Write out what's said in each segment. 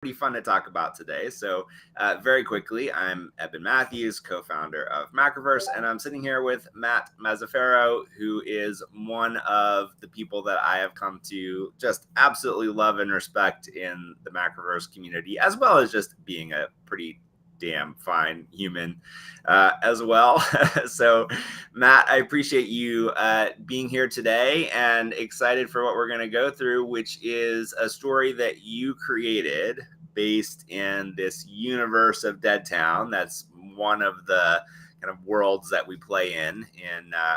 pretty fun to talk about today. So very quickly, I'm Eben Matthews, co-founder of Macroverse, and I'm sitting here with Matt Mazzaferro, who is one of the people that I have come to just absolutely love and respect in the Macroverse community, as well as just being a pretty damn fine human as well. So Matt, I appreciate you being here today and excited for what we're going to go through, which is a story that you created based in this universe of DeadTown. That's one of the kind of worlds that we play in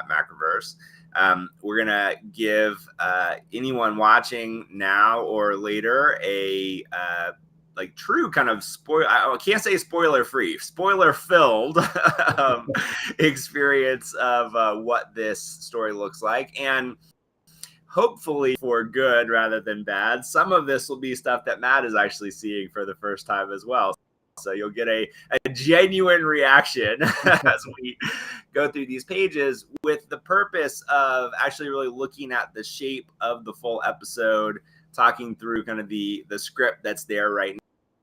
Macroverse. We're going to give anyone watching now or later a like true kind of I can't say spoiler free, spoiler filled experience of what this story looks like. And hopefully for good rather than bad, some of this will be stuff that Matt is actually seeing for the first time as well. So you'll get a genuine reaction as we go through these pages, with the purpose of actually really looking at the shape of the full episode, talking through kind of the script that's there right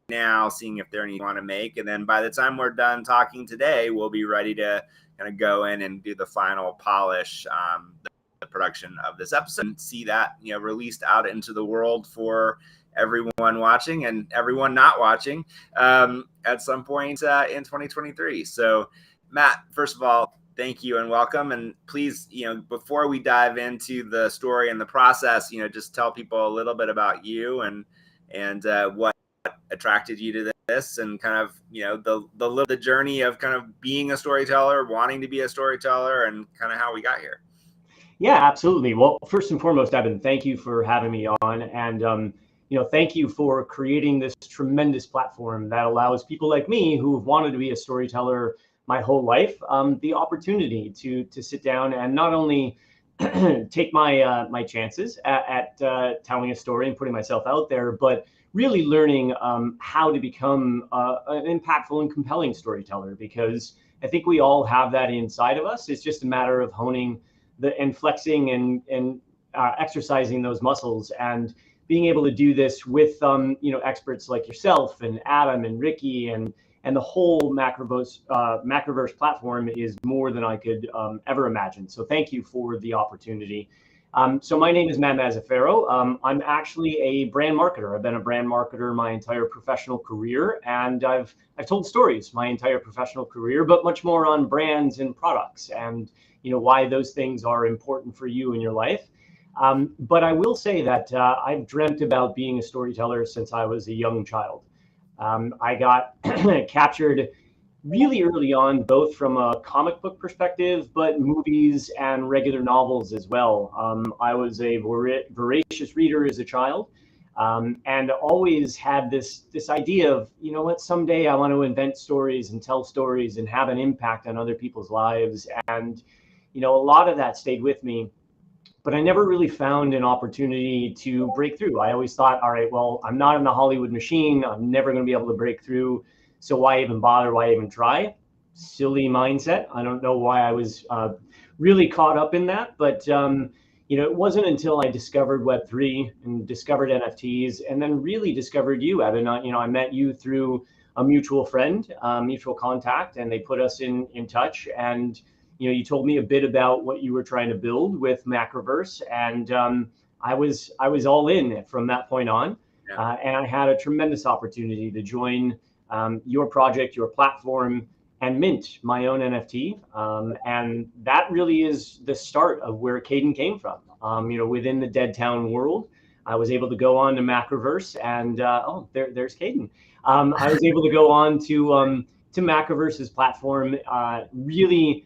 now, seeing if there are any you want to make. And then by the time we're done talking today, we'll be ready to kind of go in and do the final polish, the production of this episode, and see that, you know, released out into the world for everyone watching and everyone not watching at some point in 2023. So Matt, first of all, thank you and welcome. And please, you know, before we dive into the story and the process, you know, just tell people a little bit about you and what attracted you to this, and kind of, you know, the journey of kind of being a storyteller, wanting to be a storyteller, and kind of how we got here. Yeah, absolutely. Well, first and foremost, Evan, thank you for having me on, and you know, thank you for creating this tremendous platform that allows people like me who have wanted to be a storyteller my whole life the opportunity to sit down and not only take my chances at telling a story and putting myself out there, but really learning how to become an impactful and compelling storyteller, because I think we all have that inside of us. It's just a matter of honing and flexing and exercising those muscles, and being able to do this with you know, experts like yourself and Adam and Ricky and the whole Macroverse platform is more than I could ever imagine. So thank you for the opportunity. So my name is Matt Mazzaferro. I'm actually a brand marketer. I've been a brand marketer my entire professional career, and I've told stories my entire professional career, but much more on brands and products, and you know, why those things are important for you in your life. But I will say that I've dreamt about being a storyteller since I was a young child. I got captured really early on, both from a comic book perspective, but movies and regular novels as well. I was a voracious reader as a child, and always had this idea of, you know what, someday I want to invent stories and tell stories and have an impact on other people's lives. And you know, a lot of that stayed with me, but I never really found an opportunity to break through. I always thought, all right, well, I'm not in the Hollywood machine. I'm never going to be able to break through. So why even bother? Why even try? Silly mindset. I don't know why I was really caught up in that. But, you know, it wasn't until I discovered Web3 and discovered NFTs, and then really discovered you, Evan. You know, I met you through a mutual friend, mutual contact, and they put us in touch. And you know, you told me a bit about what you were trying to build with Macroverse, and I was all in from that point on. Yeah. And I had a tremendous opportunity to join your project, your platform, and mint my own NFT. And that really is the start of where KADEN came from. You know, within the DeadTown world, I was able to go on to Macroverse, and there's KADEN. I was able to go on to Macroverse's platform, really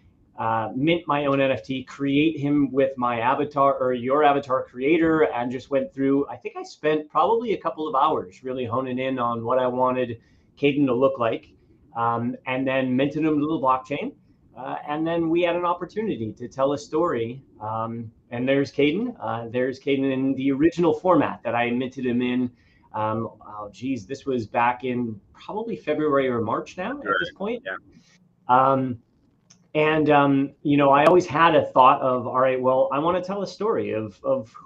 mint my own NFT, create him with my avatar, or your avatar creator, and just went through, I think I spent probably a couple of hours really honing in on what I wanted KADEN to look like, and then minted him to the blockchain. And then we had an opportunity to tell a story. And there's KADEN. There's KADEN in the original format that I minted him in. Oh, geez, this was back in probably February or March now at this point. Yeah. You know, I always had a thought of, all right, well, I want to tell a story of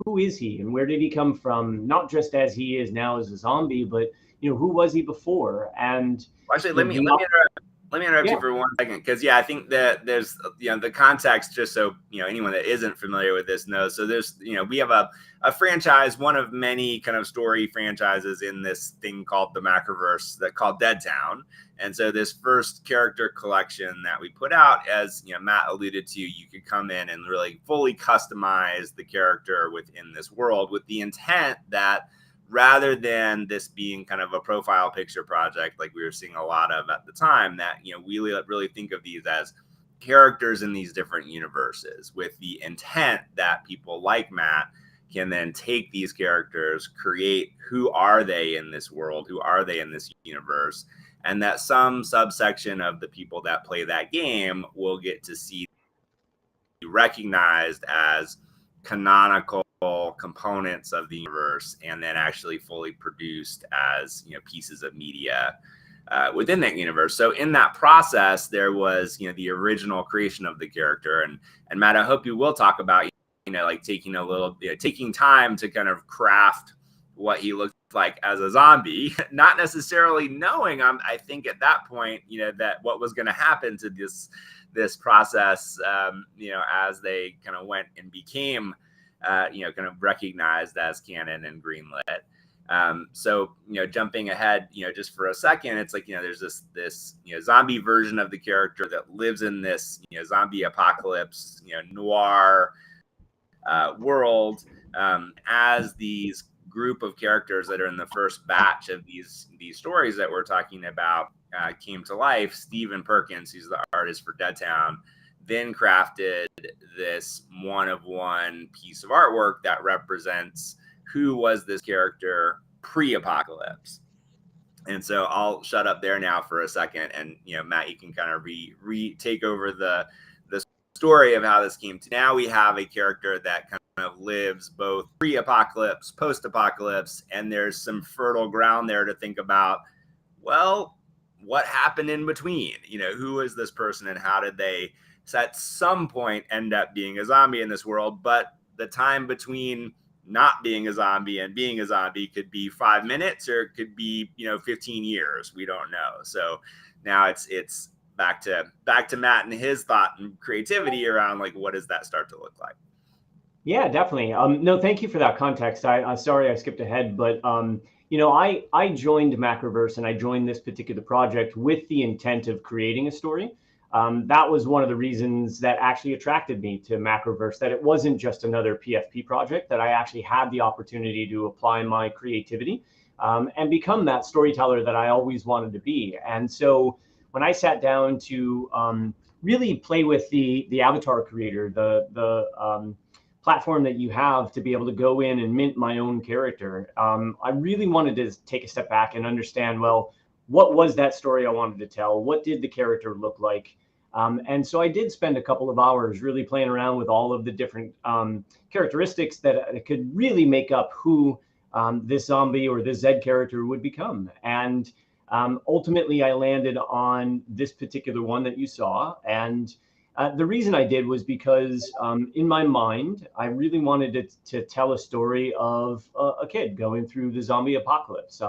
who is he and where did he come from, not just as he is now as a zombie, but who was he before? And actually, let me interrupt yeah. you for 1 second, because I think that there's the context, just so anyone that isn't familiar with this knows. So there's we have a franchise, one of many kind of story franchises in this thing called the Macroverse, that called DeadTown. And so this first character collection that we put out, as Matt alluded to, you could come in and really fully customize the character within this world, with the intent that rather than this being kind of a profile picture project like we were seeing a lot of at the time, that we really think of these as characters in these different universes, with the intent that people like Matt can then take these characters, create who are they in this world, who are they in this universe, and that some subsection of the people that play that game will get to see recognized as canonical components of the universe, and then actually fully produced as pieces of media within that universe. So in that process, there was the original creation of the character, and Matt, I hope you will talk about like taking time to kind of craft what he looked like as a zombie, not necessarily knowing I think at that point that what was going to happen to this process as they kind of went and became kind of recognized as canon and greenlit. So jumping ahead just for a second, it's like there's this zombie version of the character that lives in this zombie apocalypse noir world, as these group of characters that are in the first batch of these stories that we're talking about came to life. Stephen Perkins, who's the artist for DeadTown, then crafted this one-of-one piece of artwork that represents who was this character pre-apocalypse. And so I'll shut up there now for a second, and Matt, you can kind of take over the story of how this came to. Now we have a character that kind of lives both pre-apocalypse, post-apocalypse, and there's some fertile ground there to think about, well, what happened in between? Who is this person, and how did they at some point end up being a zombie in this world? But the time between not being a zombie and being a zombie could be 5 minutes, or it could be 15 years. We don't know. So now it's back to Matt and his thought and creativity around, like, what does that start to look like? Yeah, definitely. No, thank you for that context. I'm sorry I skipped ahead, but I joined Macroverse, and I joined this particular project with the intent of creating a story. That was one of the reasons that actually attracted me to Macroverse, that it wasn't just another PFP project, that I actually had the opportunity to apply my creativity and become that storyteller that I always wanted to be. And so when I sat down to really play with the avatar creator, the platform that you have to be able to go in and mint my own character, I really wanted to take a step back and understand, well, what was that story I wanted to tell? What did the character look like? And so I did spend a couple of hours really playing around with all of the different characteristics that could really make up who this zombie or this Zed character would become. And ultimately, I landed on this particular one that you saw. And the reason I did was because in my mind, I really wanted to tell a story of a kid going through the zombie apocalypse.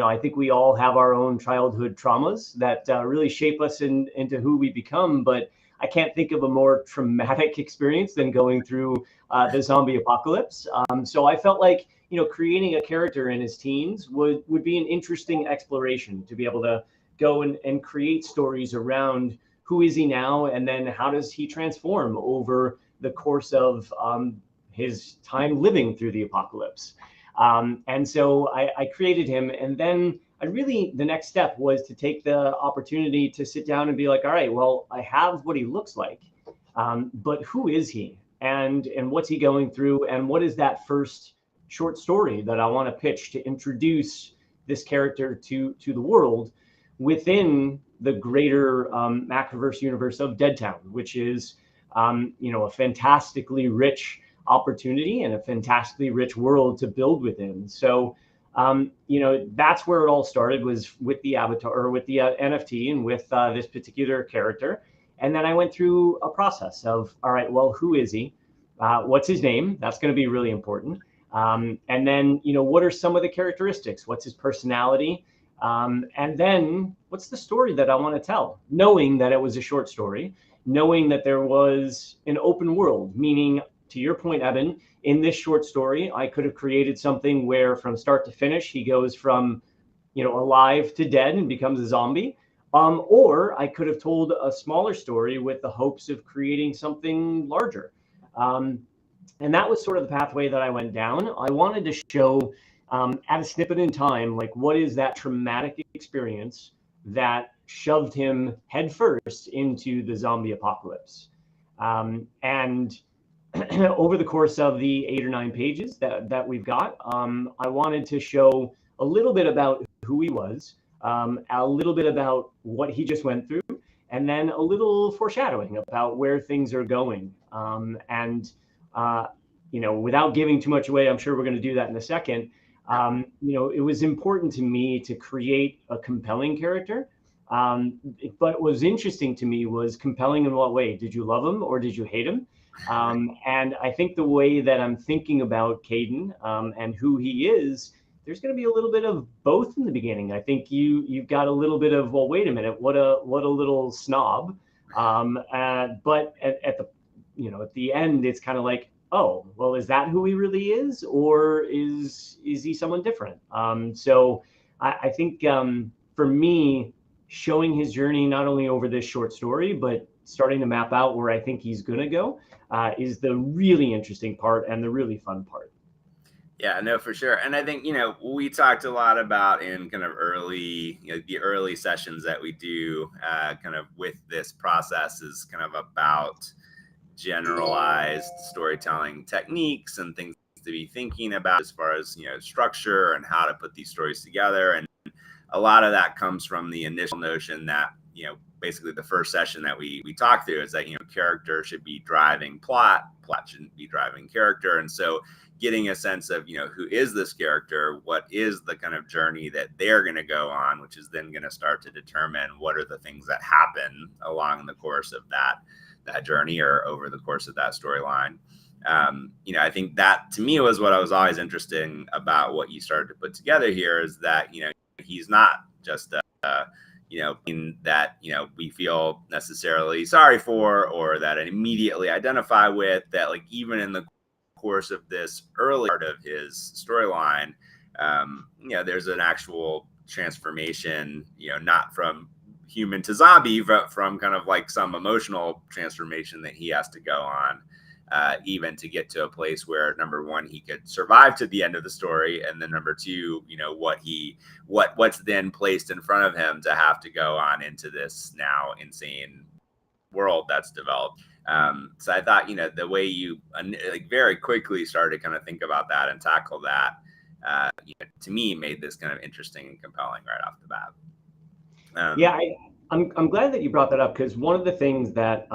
I think we all have our own childhood traumas that really shape us into who we become. But I can't think of a more traumatic experience than going through the zombie apocalypse. So I felt like, creating a character in his teens would be an interesting exploration, to be able to go and create stories around who is he now, and then how does he transform over the course of his time living through the apocalypse. And so I created him, and then the next step was to take the opportunity to sit down and be like, all right, well, I have what he looks like, but who is he, and what's he going through, and what is that first short story that I want to pitch to introduce this character to the world within the greater Macroverse universe of DeadTown, which is a fantastically rich opportunity and a fantastically rich world to build within. So that's where it all started, was with the avatar, or with the NFT, and with this particular character. And then I went through a process of, all right, well, who is he? What's his name? That's going to be really important. And then, what are some of the characteristics? What's his personality? And then what's the story that I want to tell? Knowing that it was a short story, knowing that there was an open world, meaning, to your point, Evan, in this short story, I could have created something where from start to finish, he goes from, alive to dead and becomes a zombie. Or I could have told a smaller story with the hopes of creating something larger. And that was sort of the pathway that I went down. I wanted to show at a snippet in time, like, what is that traumatic experience that shoved him headfirst into the zombie apocalypse. And over the course of the 8 or 9 pages that we've got, I wanted to show a little bit about who he was, a little bit about what he just went through, and then a little foreshadowing about where things are going. Without giving too much away, I'm sure we're going to do that in a second. It was important to me to create a compelling character. But what was interesting to me was compelling in what way? Did you love him or did you hate him? And I think the way that I'm thinking about KADEN and who he is, there's going to be a little bit of both in the beginning. I think you've got a little bit of, well, wait a minute, what a little snob. But at the end, it's kind of like, oh, well, is that who he really is, or is he someone different? So I think for me, showing his journey not only over this short story, but starting to map out where I think he's going to go is the really interesting part and the really fun part. Yeah, no, for sure. And I think, we talked a lot about in kind of early, the early sessions that we do kind of with this process is kind of about generalized storytelling techniques and things to be thinking about as far as, structure and how to put these stories together. And a lot of that comes from the initial notion that, basically the first session that we talked through is that, character should be driving plot shouldn't be driving character. And so getting a sense of, who is this character, what is the kind of journey that they're going to go on, which is then going to start to determine what are the things that happen along the course of that journey or over the course of that storyline. I think that to me was what I was always interested in about what you started to put together here is that, he's not just in that, we feel necessarily sorry for or that immediately identify with, that like even in the course of this early part of his storyline, there's an actual transformation, not from human to zombie, but from kind of like some emotional transformation that he has to go on, even to get to a place where, number one, he could survive to the end of the story, and then number two, what's then placed in front of him to have to go on into this now insane world that's developed. So I thought, the way you like very quickly started to kind of think about that and tackle that, to me made this kind of interesting and compelling right off the bat. I'm glad that you brought that up, because one of the things that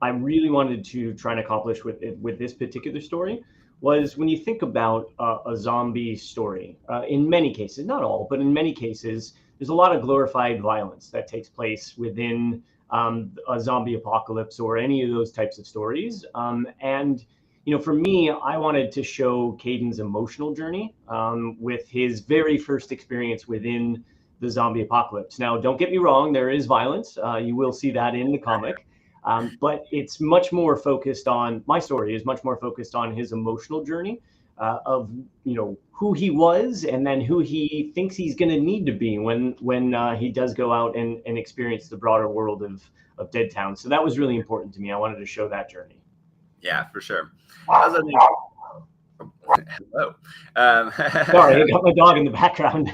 I really wanted to try and accomplish with this particular story was when you think about a zombie story, in many cases, not all, but in many cases, there's a lot of glorified violence that takes place within a zombie apocalypse or any of those types of stories. And for me, I wanted to show KADEN's emotional journey with his very first experience within the zombie apocalypse. Now, don't get me wrong, there is violence. You will see that in the comic. But it's much more focused on, my story is much more focused on his emotional journey of, who he was and then who he thinks he's going to need to be when he does go out and experience the broader world of DeadTown. So that was really important to me. I wanted to show that journey. Yeah, for sure. Hello. Sorry, I got my dog in the background.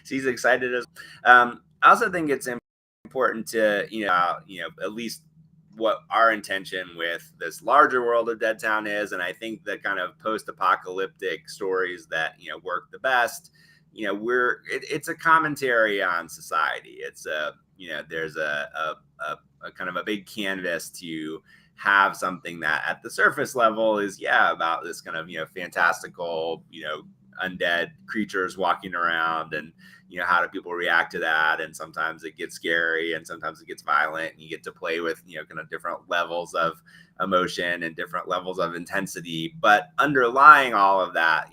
She's excited as I also think it's important to at least what our intention with this larger world of DeadTown is, and I think the kind of post-apocalyptic stories that work the best, it's a commentary on society. It's there's a kind of a big canvas to have something that at the surface level is about this kind of fantastical undead creatures walking around, and how do people react to that? And sometimes it gets scary, and sometimes it gets violent, and you get to play with kind of different levels of emotion and different levels of intensity. But underlying all of that,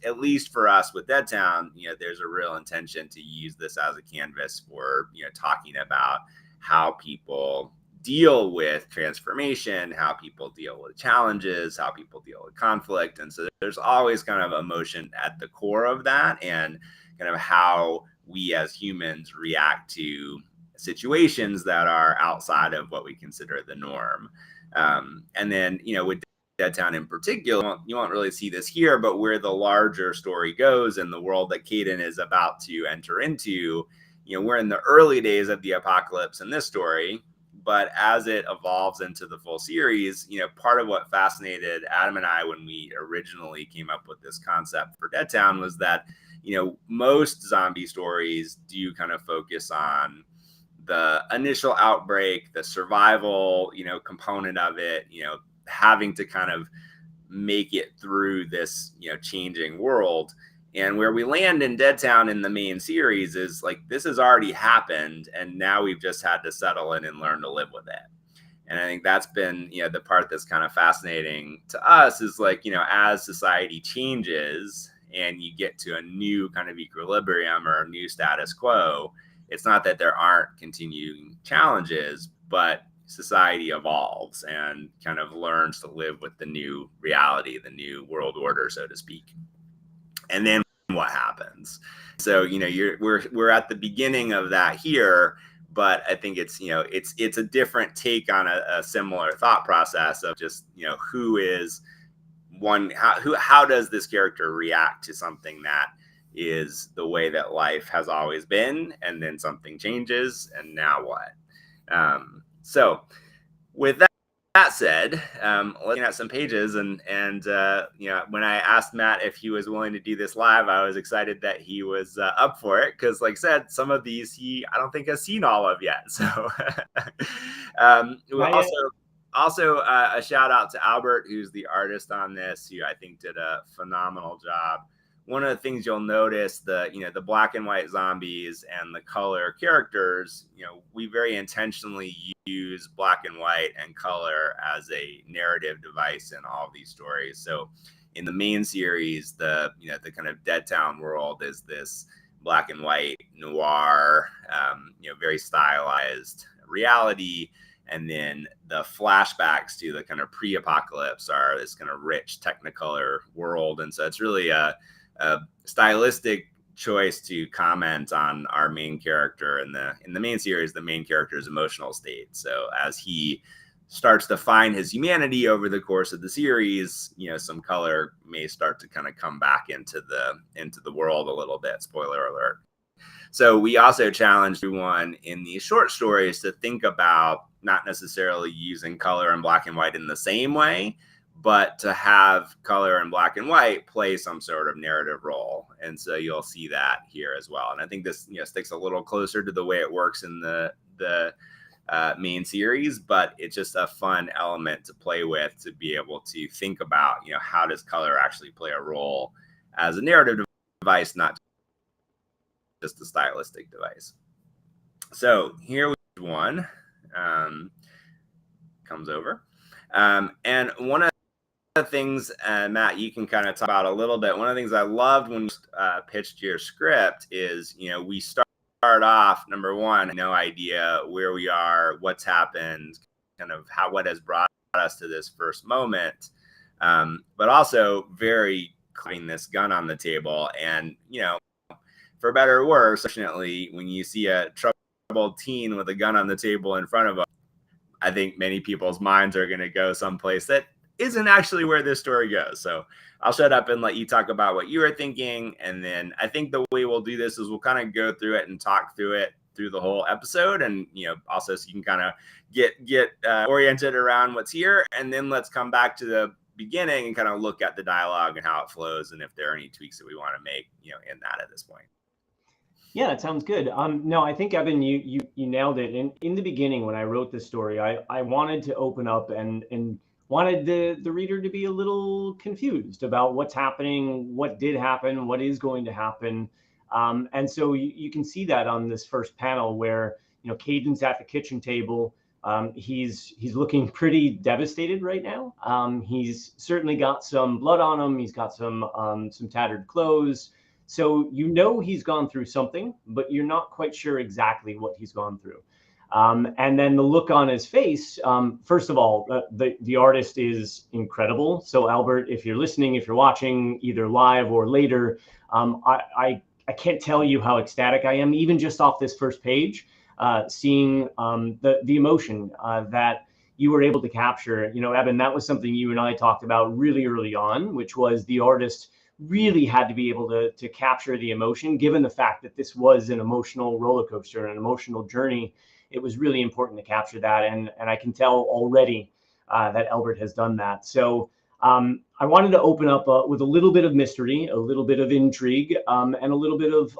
at least for us with DeadTown, there's a real intention to use this as a canvas for talking about how people deal with transformation, how people deal with challenges, how people deal with conflict. And so there's always kind of emotion at the core of that, and kind of how we as humans react to situations that are outside of what we consider the norm. And then, with DeadTown in particular, you won't really see this here, but where the larger story goes and the world that KADEN is about to enter into, we're in the early days of the apocalypse in this story. But as it evolves into the full series, part of what fascinated Adam and I when we originally came up with this concept for DeadTown was that, most zombie stories do kind of focus on the initial outbreak, the survival, component of it, having to kind of make it through this, changing world. And where we land in DeadTown in the main series is like, this has already happened, and now we've just had to settle in and learn to live with it. And I think that's been, the part that's kind of fascinating to us is like, as society changes and you get to a new kind of equilibrium or a new status quo, it's not that there aren't continuing challenges, but society evolves and kind of learns to live with the new reality, the new world order, so to speak. And then what happens? So, we're at the beginning of that here, but I think it's, it's a different take on a similar thought process of just, who is one, how does this character react to something that is the way that life has always been, and then something changes, and now what? So with that said, looking at some pages, and when I asked Matt if he was willing to do this live, I was excited that he was up for it, because like I said, some of these I don't think has seen all of yet. So also a shout out to Albert, who's the artist on this, who I think did a phenomenal job. One of the things you'll notice, the black and white zombies and the color characters, we very intentionally use black and white and color as a narrative device in all of these stories. So in the main series, the kind of DeadTown world is this black and white noir, very stylized reality. And then the flashbacks to the kind of pre-apocalypse are this kind of rich Technicolor world. And so it's really a stylistic choice to comment on our main character in the main series, the main character's emotional state. So as he starts to find his humanity over the course of the series, some color may start to kind of come back into the world a little bit. Spoiler alert. So we also challenged everyone in these short stories to think about not necessarily using color and black and white in the same way, but to have color and black and white play some sort of narrative role. And so you'll see that here as well. And I think this sticks a little closer to the way it works in the main series, but it's just a fun element to play with, to be able to think about, how does color actually play a role as a narrative device, not just a stylistic device. So here we have one, comes over. And one of the things, Matt, you can kind of talk about a little bit. One of the things I loved when you pitched your script is, we start off, number one, no idea where we are, what's happened, kind of what has brought us to this first moment. But also very having this gun on the table. And, for better or worse, fortunately, when you see a troubled teen with a gun on the table in front of them, I think many people's minds are going to go someplace that isn't actually where this story goes. So I'll shut up and let you talk about what you were thinking. And then I think the way we'll do this is we'll kind of go through it and talk through it through the whole episode. And, also so you can kind of get oriented around what's here. And then let's come back to the beginning and kind of look at the dialogue and how it flows, and if there are any tweaks that we want to make, in that at this point. Yeah, that sounds good. No, I think, Evan, you nailed it. In the beginning, when I wrote this story, I wanted to open up and wanted the reader to be a little confused about what's happening, what did happen, what is going to happen. And so you can see that on this first panel where, KADEN's at the kitchen table. He's looking pretty devastated right now. He's certainly got some blood on him. He's got some tattered clothes. So he's gone through something, but you're not quite sure exactly what he's gone through. And then the look on his face, first of all, the artist is incredible. So Albert, if you're listening, if you're watching either live or later, I can't tell you how ecstatic I am, even just off this first page, seeing the emotion that you were able to capture. Evan, that was something you and I talked about really early on, which was the artist really had to be able to capture the emotion, given the fact that this was an emotional roller coaster, an emotional journey. It was really important to capture that. And I can tell already that Albert has done that. So I wanted to open up with a little bit of mystery, a little bit of intrigue, and a little bit of,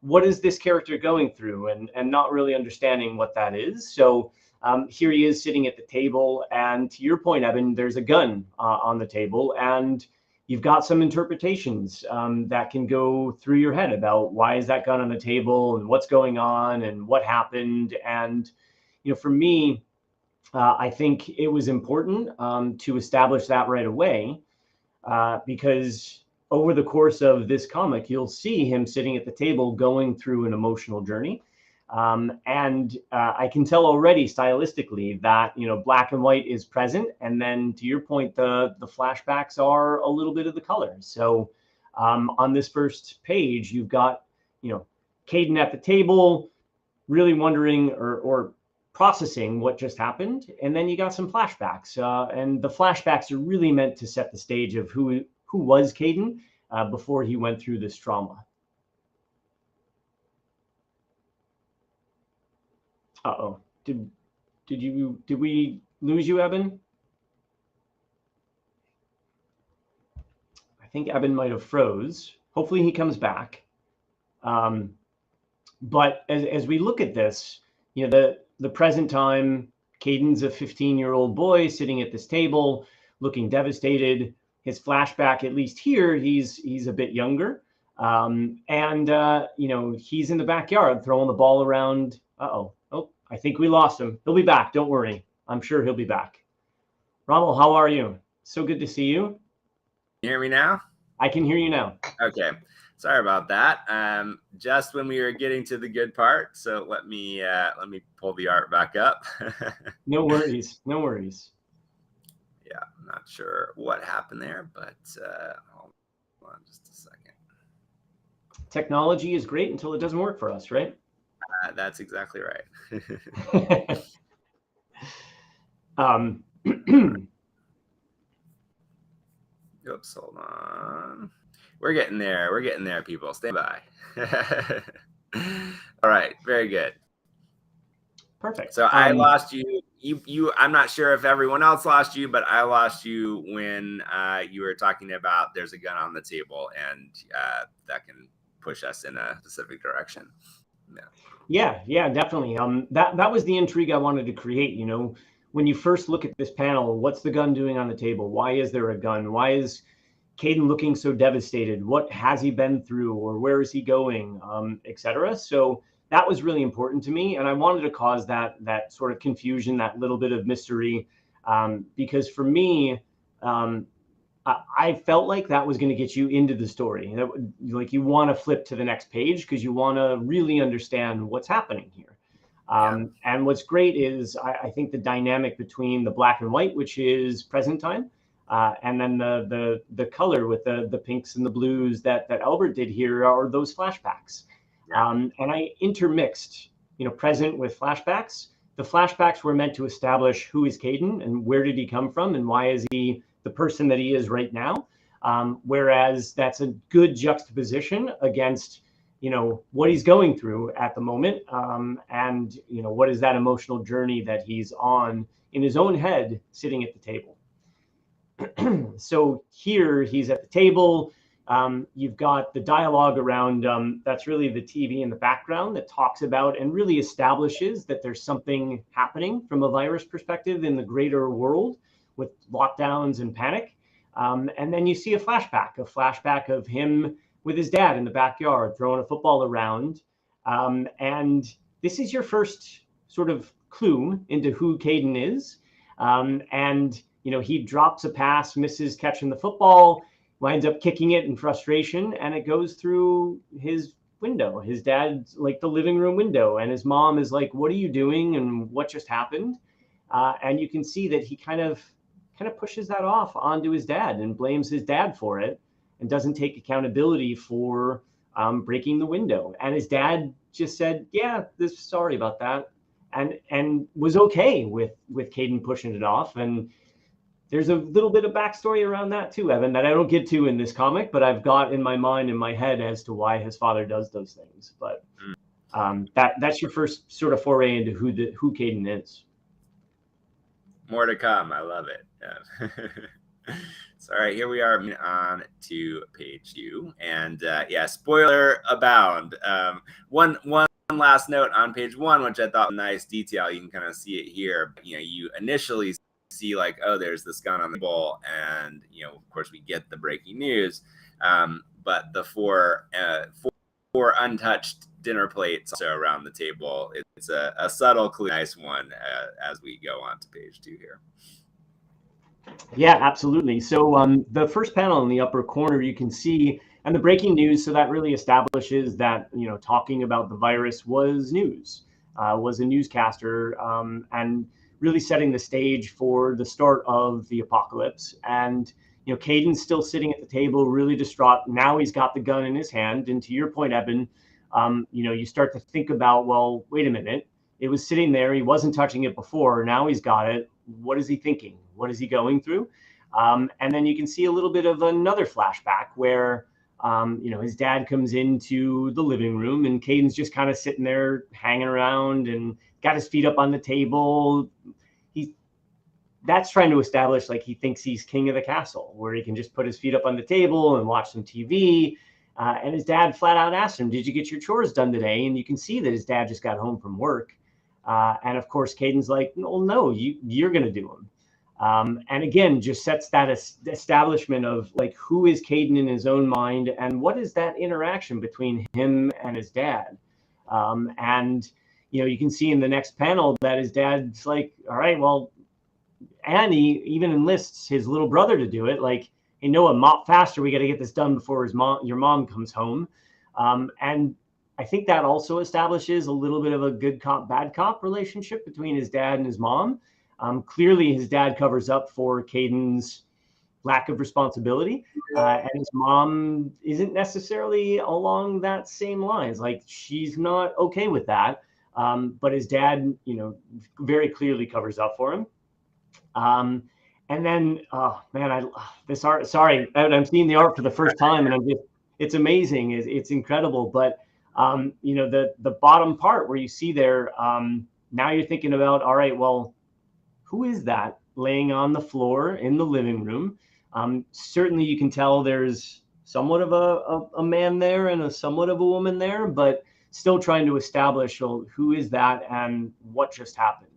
what is this character going through, and not really understanding what that is. So here he is sitting at the table. And to your point, Evan, there's a gun on the table. And you've got some interpretations that can go through your head about why is that gun on the table and what's going on and what happened. And, for me, I think it was important to establish that right away because over the course of this comic, you'll see him sitting at the table going through an emotional journey. And I can tell already stylistically that, black and white is present. And then to your point, the flashbacks are a little bit of the color. So on this first page, you've got, KADEN at the table, really wondering or processing what just happened. And then you got some flashbacks. And the flashbacks are really meant to set the stage of who was KADEN before he went through this trauma. Uh-oh. Did we lose you, Evan? I think Evan might have froze. Hopefully he comes back. But as we look at this, the present time, KADEN's a 15-year-old boy sitting at this table, looking devastated. His flashback, at least here, he's a bit younger. And he's in the backyard throwing the ball around. Uh-oh. I think we lost him. He'll be back. Don't worry. I'm sure he'll be back. Rommel, how are you? So good to see you. You hear me now? I can hear you now. Okay. Sorry about that. Just when we were getting to the good part. So let me pull the art back up. No worries. No worries. Yeah, I'm not sure what happened there, but hold on just a second. Technology is great until it doesn't work for us, right? That's exactly right. Oops, hold on. We're getting there. We're getting there, people. Stand by. All right, very good. Perfect. So I lost you. You. I'm not sure if everyone else lost you, but I lost you when you were talking about there's a gun on the table, and that can push us in a specific direction. Yeah, definitely. That was the intrigue I wanted to create. When you first look at this panel, what's the gun doing on the table? Why is there a gun? Why is KADEN looking so devastated? What has he been through, or where is he going, etc. So that was really important to me, and I wanted to cause that sort of confusion, that little bit of mystery, because for me, I felt like that was going to get you into the story. Like you want to flip to the next page because you want to really understand what's happening here. And what's great is I think the dynamic between the black and white, which is present time, and then the color with the pinks and the blues that Albert did here are those flashbacks. And I intermixed, present with flashbacks. The flashbacks were meant to establish who is KADEN and where did he come from and why is he the person that he is right now. Whereas that's a good juxtaposition against, what he's going through at the moment. And, what is that emotional journey that he's on in his own head sitting at the table. So here he's at the table, You've got the dialogue around that's really the TV in the background that talks about and really establishes that there's something happening from a virus perspective in the greater world with lockdowns and panic. And then you see a flashback of him with his dad in the backyard throwing a football around. And this is your first sort of clue into who KADEN is. And, he drops a pass, misses catching the football, winds up kicking it in frustration, and it goes through his window. His dad's like the living room window, and his mom is like, "What are you doing? And what just happened?" And you can see that he kind of pushes that off onto his dad and blames his dad for it, and doesn't take accountability for breaking the window. And his dad just said, "Yeah, sorry about that," and was okay with KADEN pushing it off. And there's a little bit of backstory around that too, Evan, that I don't get to in this comic, but I've got in my mind, in my head, as to why his father does those things. But that's your first sort of foray into who KADEN is. More to come. I love it. So, all right, here we are on to page 2, and spoiler abound. One last note on page 1, which I thought was a nice detail. You can kind of see it here. You initially see like, oh, there's this gun on the table, and of course we get the breaking news, but the four untouched dinner plates also around the table. It's a subtle clue, nice one, as we go on to page 2 here. Yeah, absolutely. So the first panel in the upper corner, you can see, and the breaking news, so that really establishes that talking about the virus was news, was a newscaster, and really setting the stage for the start of the apocalypse. And KADEN's still sitting at the table, really distraught. Now he's got the gun in his hand, and to your point, Eben, you start to think about, well, wait a minute, it was sitting there, he wasn't touching it before, now he's got it. What is he thinking? What is he going through? And then you can see a little bit of another flashback where his dad comes into the living room, and KADEN's just kind of sitting there hanging around and got his feet up on the table. That's trying to establish like he thinks he's king of the castle, where he can just put his feet up on the table and watch some TV. And his dad flat out asked him, "Did you get your chores done today?" And you can see that his dad just got home from work. And of course, KADEN's like, "Well, no, you're going to do them." And again, just sets that establishment of like, who is KADEN in his own mind, and what is that interaction between him and his dad? And you can see in the next panel that his dad's like, "All right, well," and he even enlists his little brother to do it. Like, "Hey, Noah, mop faster. We got to get this done before your mom comes home." And I think that also establishes a little bit of a good cop, bad cop relationship between his dad and his mom. Clearly, his dad covers up for KADEN's lack of responsibility, and his mom isn't necessarily along that same lines. Like, she's not okay with that, but his dad, very clearly covers up for him. And then, oh man, this art. Sorry, I'm seeing the art for the first time, and it's amazing. It's incredible. But the bottom part where you see there, now you're thinking about, all right, well, who is that laying on the floor in the living room? Certainly you can tell there's somewhat of a man there and somewhat of a woman there, but still trying to establish, well, who is that and what just happened?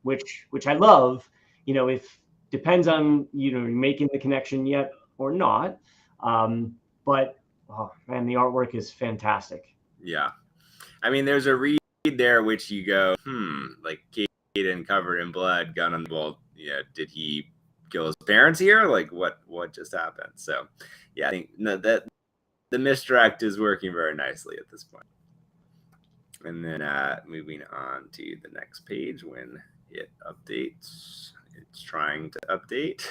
Which I love, if depends on, making the connection yet or not. But oh man, the artwork is fantastic. Yeah. I mean, there's a read there which you go, like KADEN covered in blood, gun on the wall. Did he kill his parents here? Like, what just happened? So, yeah, I think that the misdirect is working very nicely at this point. And then moving on to the next page when it updates. It's trying to update.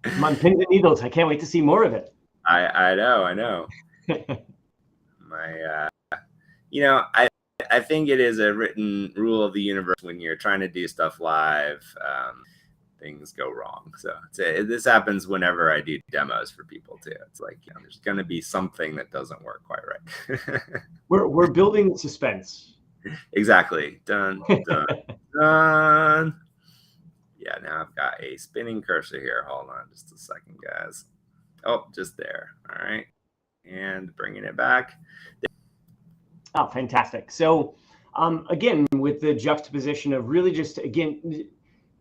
I'm on pins and needles. I can't wait to see more of it. I know. I think it is a written rule of the universe when you're trying to do stuff live, things go wrong. So this happens whenever I do demos for people too. It's like, there's going to be something that doesn't work quite right. We're building suspense. Exactly. Dun, dun, dun. Yeah, now I've got a spinning cursor here. Hold on just a second, guys. Oh, just there. All right. And bringing it back. Oh, fantastic. So again, with the juxtaposition of really just, again,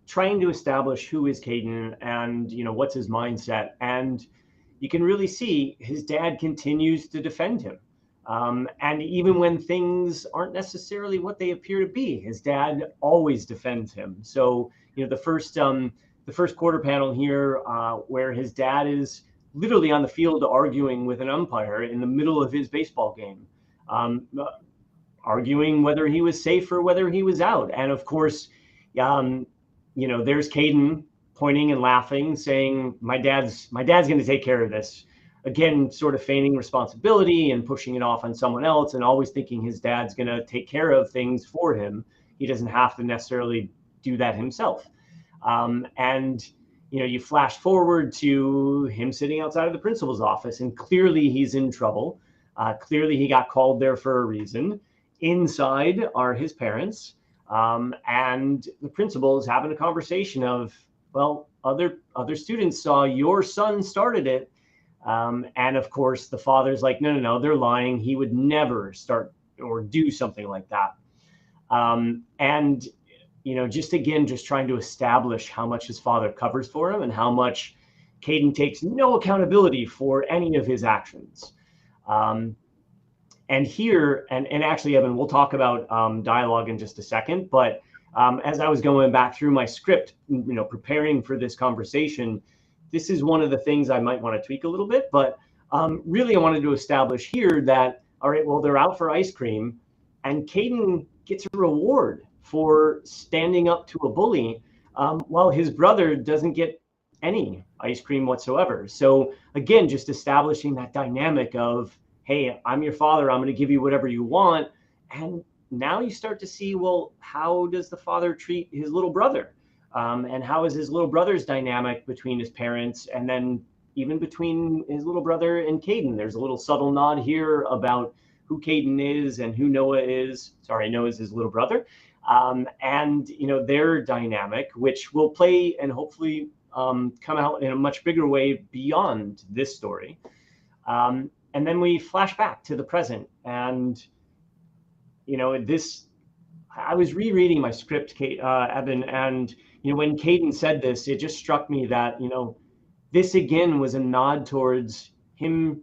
trying to establish who is KADEN and, what's his mindset. And you can really see his dad continues to defend him. And even when things aren't necessarily what they appear to be, his dad always defends him. So, the first quarter panel here, where his dad is literally on the field arguing with an umpire in the middle of his baseball game, arguing whether he was safe or whether he was out. And of course, there's KADEN pointing and laughing, saying, my dad's going to take care of this. Again, sort of feigning responsibility and pushing it off on someone else, and always thinking his dad's going to take care of things for him. He doesn't have to necessarily do that himself. And you flash forward to him sitting outside of the principal's office, and clearly he's in trouble. Clearly he got called there for a reason. Inside are his parents, and the principal is having a conversation of, well, other students saw your son started it. And of course, the father's like, no, they're lying. He would never start or do something like that. And, just trying to establish how much his father covers for him and how much KADEN takes no accountability for any of his actions. And here, and actually, Evan, we'll talk about dialogue in just a second. But as I was going back through my script, preparing for this conversation, this is one of the things I might want to tweak a little bit. But really, I wanted to establish here that, all right, well, they're out for ice cream, and KADEN gets a reward for standing up to a bully, while his brother doesn't get any ice cream whatsoever. So again, just establishing that dynamic of, hey, I'm your father, I'm going to give you whatever you want. And now you start to see, well, how does the father treat his little brother? And how is his little brother's dynamic between his parents, and then even between his little brother and KADEN? There's a little subtle nod here about who KADEN is and who Noah is. Sorry, Noah is his little brother. And, their dynamic, which will play and hopefully come out in a much bigger way beyond this story. And then we flash back to the present. And, I was rereading my script, Evan, and, when KADEN said this, it just struck me that, this again was a nod towards him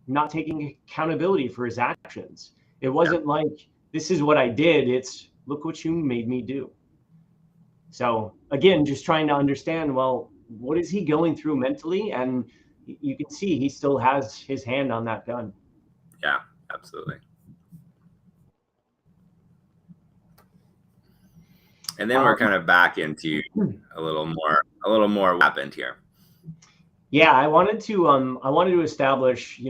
not taking accountability for his actions. It wasn't like, this is what I did. It's, look what you made me do. So again, just trying to understand, well, what is he going through mentally? And you can see he still has his hand on that gun. Yeah, absolutely. And then we're kind of back into a little more what happened here. Yeah, I wanted to establish,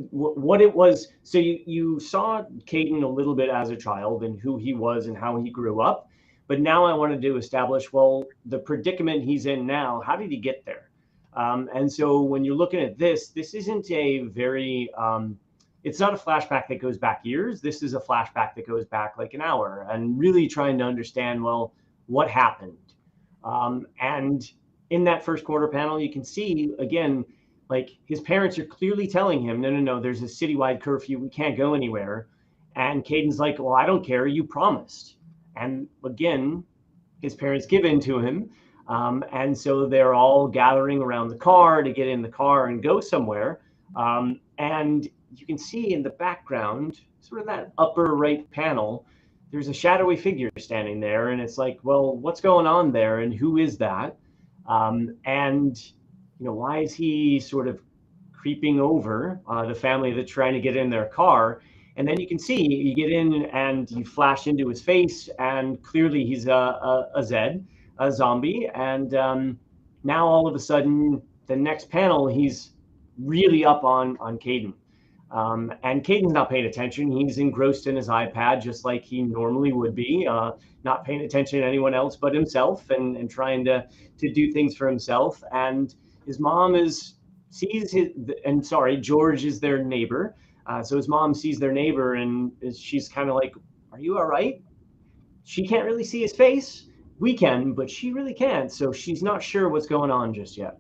what it was. So you saw KADEN a little bit as a child and who he was and how he grew up. But now I wanted to establish, well, the predicament he's in now, how did he get there? And so when you're looking at this isn't a very, it's not a flashback that goes back years. This is a flashback that goes back like an hour, and really trying to understand, well, what happened? And in that first quarter panel, you can see, again, like his parents are clearly telling him, no, there's a citywide curfew. We can't go anywhere. And KADEN's like, well, I don't care. You promised. And again, his parents give in to him. And so they're all gathering around the car to get in the car and go somewhere. And you can see in the background, sort of that upper right panel, there's a shadowy figure standing there. And it's like, well, what's going on there? And who is that? And, why is he sort of creeping over the family that's trying to get in their car? And then you can see, you get in and you flash into his face, and clearly he's a Zed, a zombie. And now all of a sudden, the next panel, he's really up on KADEN. And KADEN's not paying attention. He's engrossed in his iPad, just like he normally would be, not paying attention to anyone else but himself, and trying to do things for himself. And his mom George is their neighbor. So his mom sees their neighbor, and she's kind of like, are you all right? She can't really see his face. We can, but she really can't. So she's not sure what's going on just yet.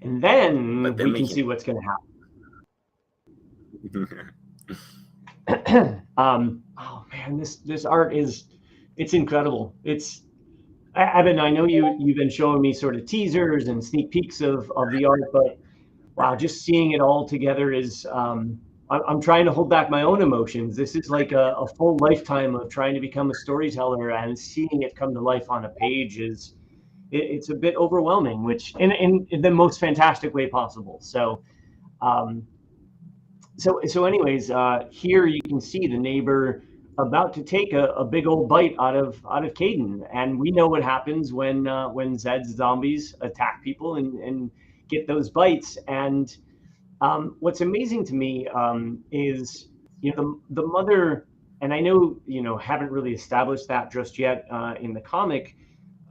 And then we can see what's going to happen. Oh man, this art it's incredible. Evan, I know you've been showing me sort of teasers and sneak peeks of the art, but wow, just seeing it all together is I'm trying to hold back my own emotions. This is like a full lifetime of trying to become a storyteller, and seeing it come to life on a page it's a bit overwhelming, which in the most fantastic way possible. So anyways, here you can see the neighbor about to take a big old bite out of KADEN, and we know what happens when Zed's zombies attack people and get those bites. And what's amazing to me is the mother, and I know haven't really established that just yet in the comic,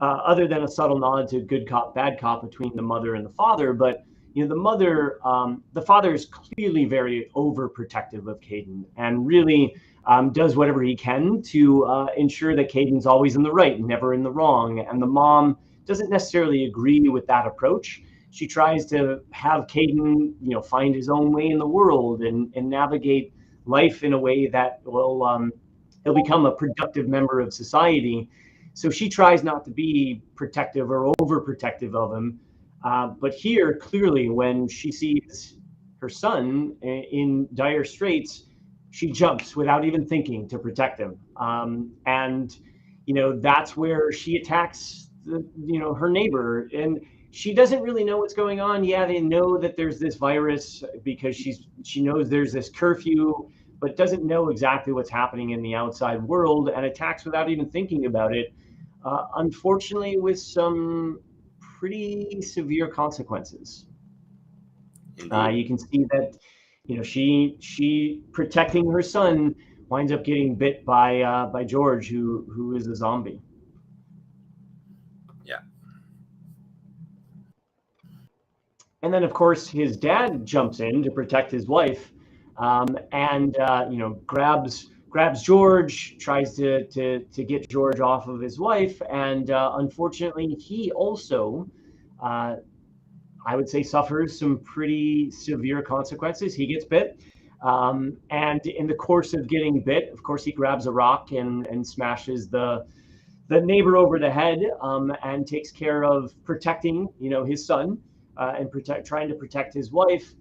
other than a subtle nod to good cop bad cop between the mother and the father, but the father is clearly very overprotective of KADEN and really does whatever he can to ensure that KADEN's always in the right, never in the wrong. And the mom doesn't necessarily agree with that approach. She tries to have KADEN, find his own way in the world and navigate life in a way that will he'll become a productive member of society. So she tries not to be protective or overprotective of him. But here, clearly, when she sees her son in dire straits, she jumps without even thinking to protect him. And that's where she attacks her neighbor. And she doesn't really know what's going on. Yeah, they know that there's this virus because she knows there's this curfew, but doesn't know exactly what's happening in the outside world, and attacks without even thinking about it. Unfortunately, with some pretty severe consequences. You can see that she protecting her son winds up getting bit by George, who is a zombie. Yeah. And then, of course, his dad jumps in to protect his wife, and grabs George, tries to get George off of his wife, and unfortunately, he also, I would say, suffers some pretty severe consequences. He gets bit, and in the course of getting bit, of course, he grabs a rock and smashes the neighbor over the head, and takes care of protecting his son, and trying to protect his wife.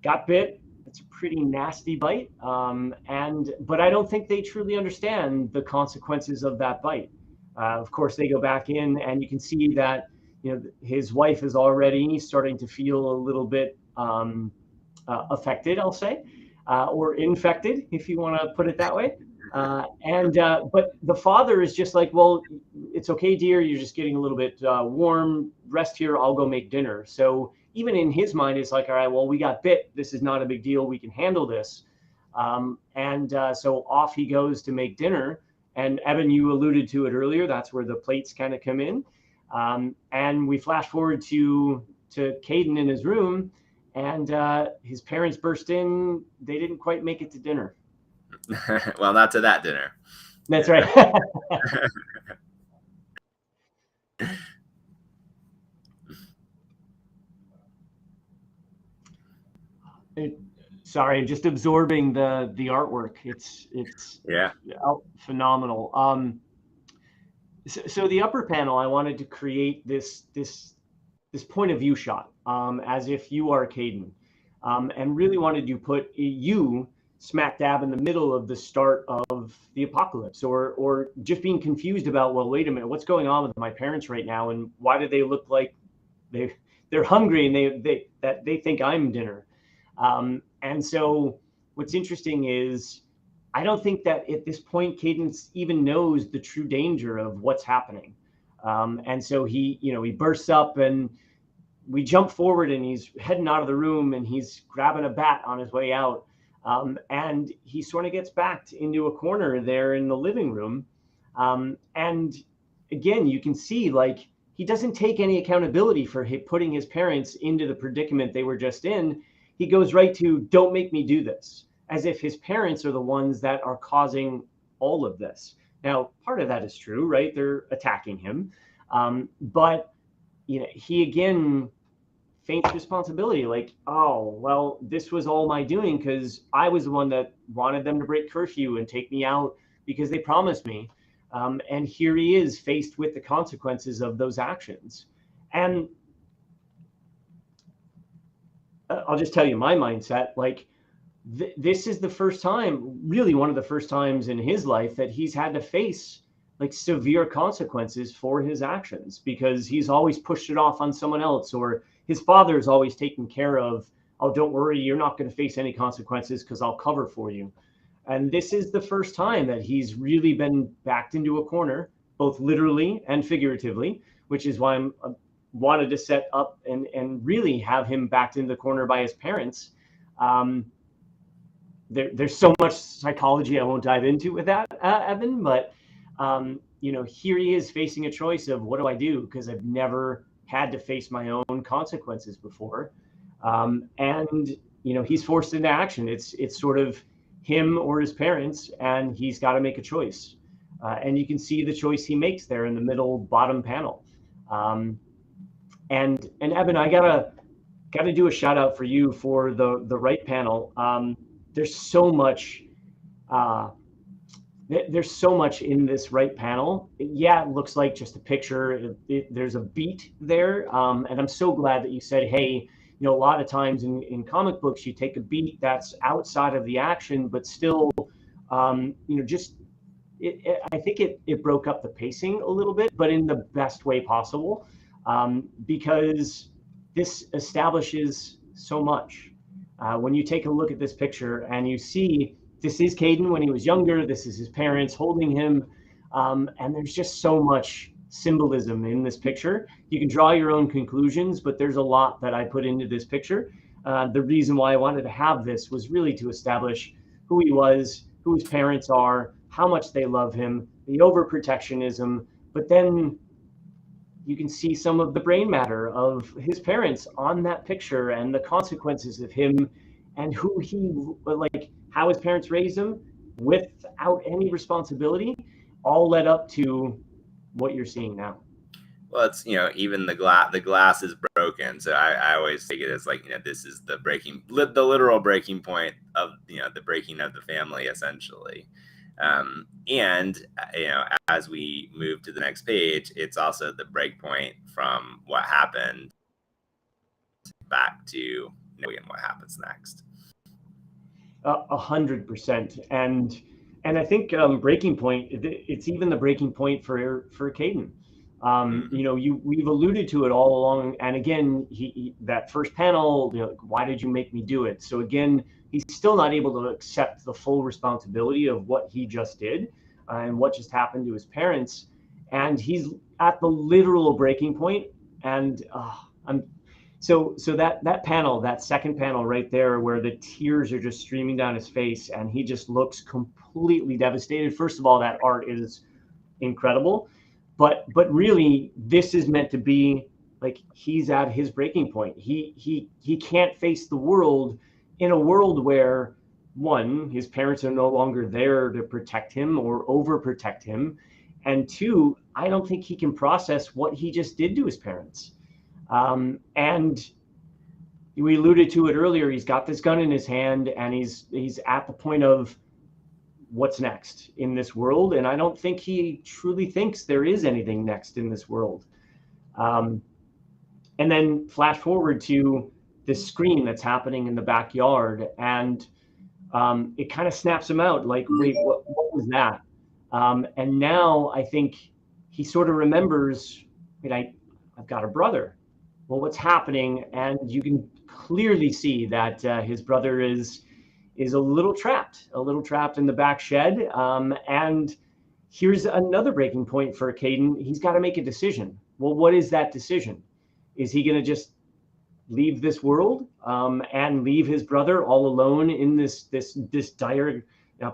Got bit. It's a pretty nasty bite, but I don't think they truly understand the consequences of that bite. Of course, they go back in, and you can see that his wife is already starting to feel a little bit affected, I'll say, or infected, if you want to put it that way. But the father is just like, well, it's okay, dear. You're just getting a little bit warm. Rest here. I'll go make dinner. So even in his mind, it's like, all right, well, we got bit. This is not a big deal. We can handle this. So off he goes to make dinner. And Evan, you alluded to it earlier. That's where the plates kind of come in. And we flash forward to KADEN in his room, and his parents burst in. They didn't quite make it to dinner. Well, not to that dinner. That's right. Sorry, just absorbing the artwork. It's phenomenal. So the upper panel, I wanted to create this point of view shot, as if you are KADEN, and really wanted to put you smack dab in the middle of the start of the apocalypse, or just being confused about, well, wait a minute, what's going on with my parents right now, and why do they look like they're hungry and they think I'm dinner. And so what's interesting is I don't think that at this point KADEN even knows the true danger of what's happening. And so he bursts up, and we jump forward, and he's heading out of the room, and he's grabbing a bat on his way out. And he sort of gets backed into a corner there in the living room. And again, you can see, like, he doesn't take any accountability for putting his parents into the predicament they were just in. He goes right to, don't make me do this, as if his parents are the ones that are causing all of this. Now, part of that is true, right? They're attacking him. But he again faints responsibility, like, oh, well, this was all my doing because I was the one that wanted them to break curfew and take me out because they promised me. And here he is faced with the consequences of those actions. And I'll just tell you my mindset, like, this is the first time, really one of the first times in his life that he's had to face like severe consequences for his actions, because he's always pushed it off on someone else, or his father's always taken care of, oh, don't worry, you're not going to face any consequences because I'll cover for you. And this is the first time that he's really been backed into a corner, both literally and figuratively, which is why I'm wanted to set up and really have him backed in the corner by his parents. There's so much psychology I won't dive into with that, Evan, but here he is facing a choice of, what do I do? Because I've never had to face my own consequences before. And he's forced into action. It's sort of him or his parents, and he's got to make a choice. And you can see the choice he makes there in the middle bottom panel. And Evan, I gotta do a shout out for you for the right panel. There's so much. There's so much in this right panel. Yeah, it looks like just a picture. There's a beat there, and I'm so glad that you said, hey, a lot of times in comic books you take a beat that's outside of the action, but still, just I think it broke up the pacing a little bit, but in the best way possible. Because this establishes so much. When you take a look at this picture and you see this is KADEN when he was younger, this is his parents holding him, and there's just so much symbolism in this picture. You can draw your own conclusions, but there's a lot that I put into this picture. The reason why I wanted to have this was really to establish who he was, who his parents are, how much they love him, the overprotectionism, but then you can see some of the brain matter of his parents on that picture and the consequences of him and who he, like, how his parents raised him without any responsibility, all led up to what you're seeing now. Well, it's, even the glass is broken. So I always take it as like, this is the literal breaking point of, the breaking of the family, essentially. And as we move to the next page, it's also the break point from what happened back to knowing what happens next. 100%. And I think breaking point, it's even the breaking point for KADEN. We've alluded to it all along. And again, he that first panel, why did you make me do it? So again, he's still not able to accept the full responsibility of what he just did and what just happened to his parents. And he's at the literal breaking point. And so that panel, that second panel right there, where the tears are just streaming down his face and he just looks completely devastated. First of all, that art is incredible, but really this is meant to be like, he's at his breaking point. He can't face the world in a world where, one, his parents are no longer there to protect him or overprotect him, and two, I don't think he can process what he just did to his parents. And we alluded to it earlier. He's got this gun in his hand, and he's at the point of what's next in this world. And I don't think he truly thinks there is anything next in this world. And then flash forward to this scream that's happening in the backyard, and it kind of snaps him out. Like, wait, what was that? And now I think he sort of remembers, wait, I've got a brother. Well, what's happening? And you can clearly see that his brother is a little trapped in the back shed. And here's another breaking point for KADEN. He's got to make a decision. Well, what is that decision? Is he going to just leave this world and leave his brother all alone in this dire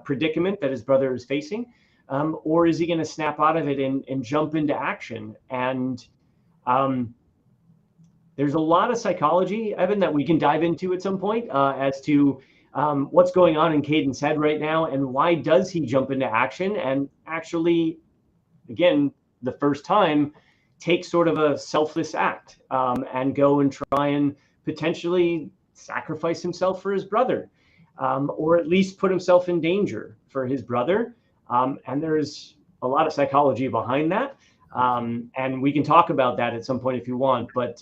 predicament that his brother is facing? Or is he going to snap out of it and jump into action? And there's a lot of psychology, Evan, that we can dive into at some point as to what's going on in KADEN's head right now, and why does he jump into action and actually, again, the first time, take sort of a selfless act and go and try and potentially sacrifice himself for his brother, or at least put himself in danger for his brother. And there's a lot of psychology behind that. And we can talk about that at some point if you want. But,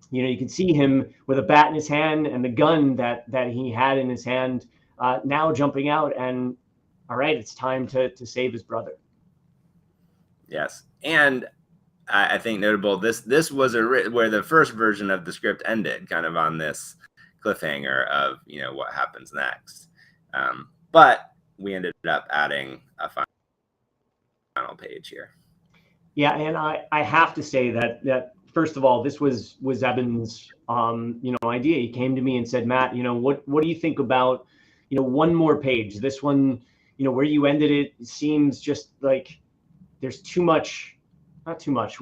you can see him with a bat in his hand and the gun that he had in his hand now jumping out. And all right, it's time to save his brother. Yes. And I think notable, this was where the first version of the script ended, kind of on this cliffhanger of, what happens next. But we ended up adding a final page here. Yeah, and I have to say that first of all, this was Eben's idea. He came to me and said, Matt, what do you think about one more page? This one, where you ended it seems just like there's too much. Not too much.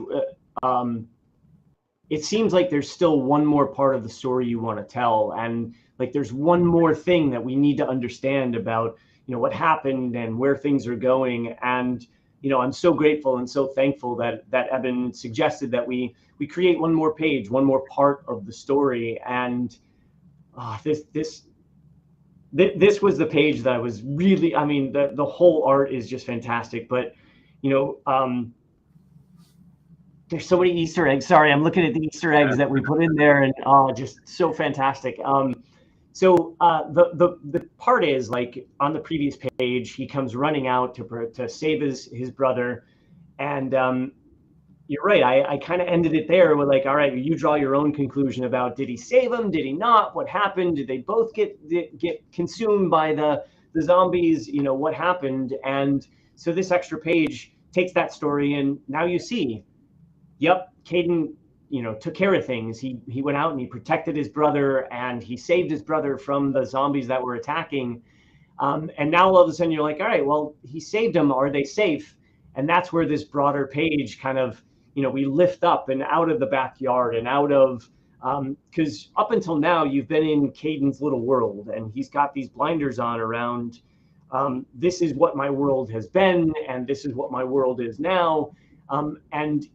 It seems like there's still one more part of the story you want to tell, and like there's one more thing that we need to understand about what happened and where things are going. And I'm so grateful and so thankful that Eben suggested that we create one more page, one more part of the story. And this was the page that I was really, the whole art is just fantastic, but there's so many Easter eggs. Sorry, I'm looking at the Easter eggs that we put in there, and just so fantastic. So the part is, like, on the previous page, he comes running out to save his brother, and you're right. I kind of ended it there with like, all right, you draw your own conclusion about, did he save him? Did he not? What happened? Did they both get consumed by the zombies? What happened? And so this extra page takes that story, and now you see. Yep, KADEN, took care of things. He went out and he protected his brother, and he saved his brother from the zombies that were attacking. And now all of a sudden you're like, all right, well, he saved them. Are they safe? And that's where this broader page kind of, we lift up and out of the backyard and out of, because up until now you've been in KADEN's little world, and he's got these blinders on around, this is what my world has been, and this is what my world is now. And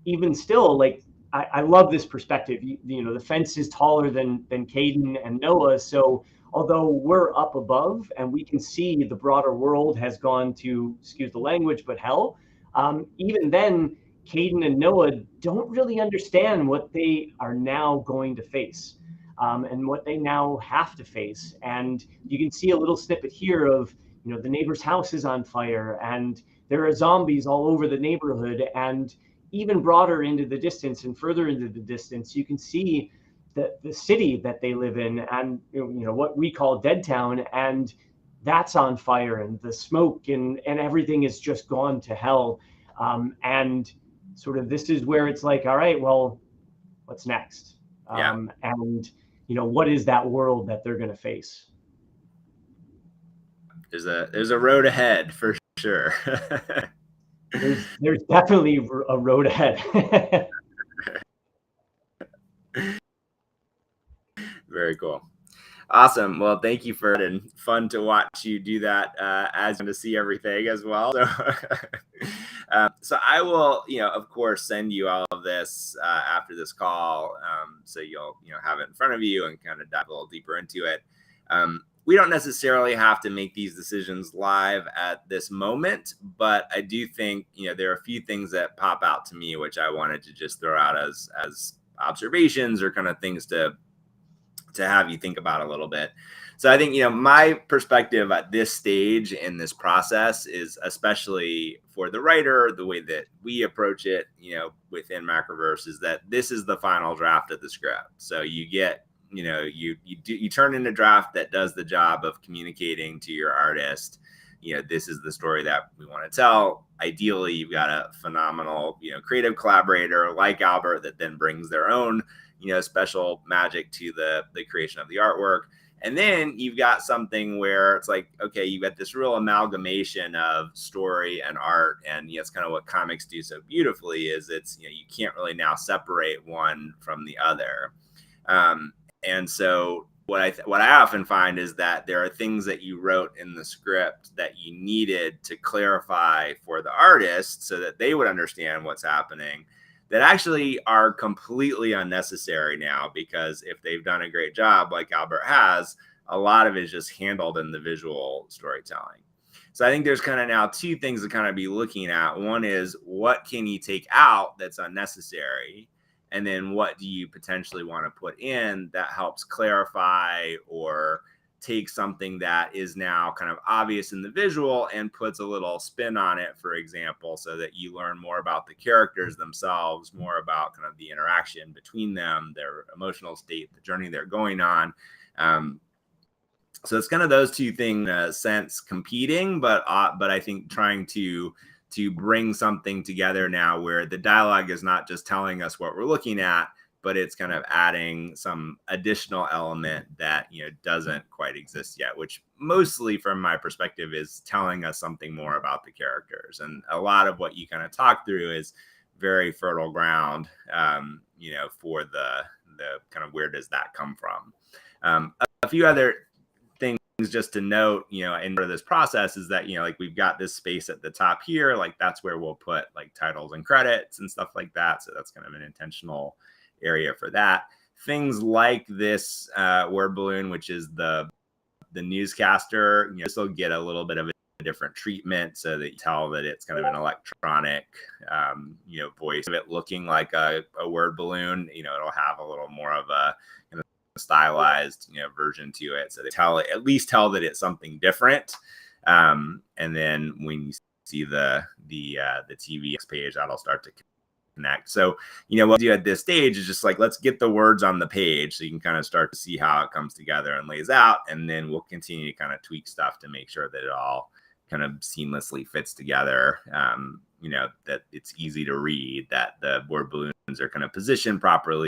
even still, like, I love this perspective. The fence is taller than KADEN and Noah. So although we're up above and we can see the broader world has gone to, excuse the language, but hell, even then, KADEN and Noah don't really understand what they are now going to face, and what they now have to face. And you can see a little snippet here of, the neighbor's house is on fire, and there are zombies all over the neighborhood. And even broader into the distance and further into the distance, you can see the city that they live in, and what we call DeadTown, and that's on fire, and the smoke and everything is just gone to hell. And sort of this is where it's like, all right, well, what's next? And what is that world that they're going to face? There's a road ahead for sure. There's definitely a road ahead. Very cool. Awesome. Well, thank you for it, and fun to watch you do that as to see everything as well. So I will, of course, send you all of this after this call, so you'll, have it in front of you and kind of dive a little deeper into it. We don't necessarily have to make these decisions live at this moment, but I do think, there are a few things that pop out to me, which I wanted to just throw out as observations or kind of things to have you think about a little bit. So I think, my perspective at this stage in this process is, especially for the writer, the way that we approach it, within Macroverse, is that this is the final draft of the script. So you get, you turn in a draft that does the job of communicating to your artist, this is the story that we want to tell. Ideally, you've got a phenomenal, creative collaborator like Albert that then brings their own, special magic to the creation of the artwork. And then you've got something where it's like, okay, you've got this real amalgamation of story and art. And it's kind of what comics do so beautifully, is it's, you can't really now separate one from the other. And so what I often find is that there are things that you wrote in the script that you needed to clarify for the artist so that they would understand what's happening, that actually are completely unnecessary now, because if they've done a great job like Albert has, a lot of it is just handled in the visual storytelling. So I think there's kind of now two things to kind of be looking at. One is, what can you take out that's unnecessary? And then what do you potentially want to put in that helps clarify or take something that is now kind of obvious in the visual and puts a little spin on it, for example, so that you learn more about the characters themselves, more about kind of the interaction between them, their emotional state, the journey they're going on. So it's kind of those two things, in a sense, competing, but I think trying to bring something together now where the dialogue is not just telling us what we're looking at, but it's kind of adding some additional element that, you know, doesn't quite exist yet, which mostly from my perspective is telling us something more about the characters. And a lot of what you kind of talk through is very fertile ground, you know, for the kind of where does that come from. A few other things just to note, you know, in this process is that, you know, like we've got this space at the top here, like that's where we'll put like titles and credits and stuff like that. So that's kind of an intentional area for that. Things like this word balloon, which is the newscaster, you know, this will get a little bit of a different treatment so that you tell that it's kind of an electronic, you know, voice of it looking like a word balloon. You know, it'll have a little more of a kind of stylized, you know, version to it, so they at least tell that it's something different. And then when you see the TV page, that'll start to connect. So, you know, what we do at this stage is just like, let's get the words on the page so you can kind of start to see how it comes together and lays out, and then we'll continue to kind of tweak stuff to make sure that it all kind of seamlessly fits together. You know, that it's easy to read, that the word balloons are kind of positioned properly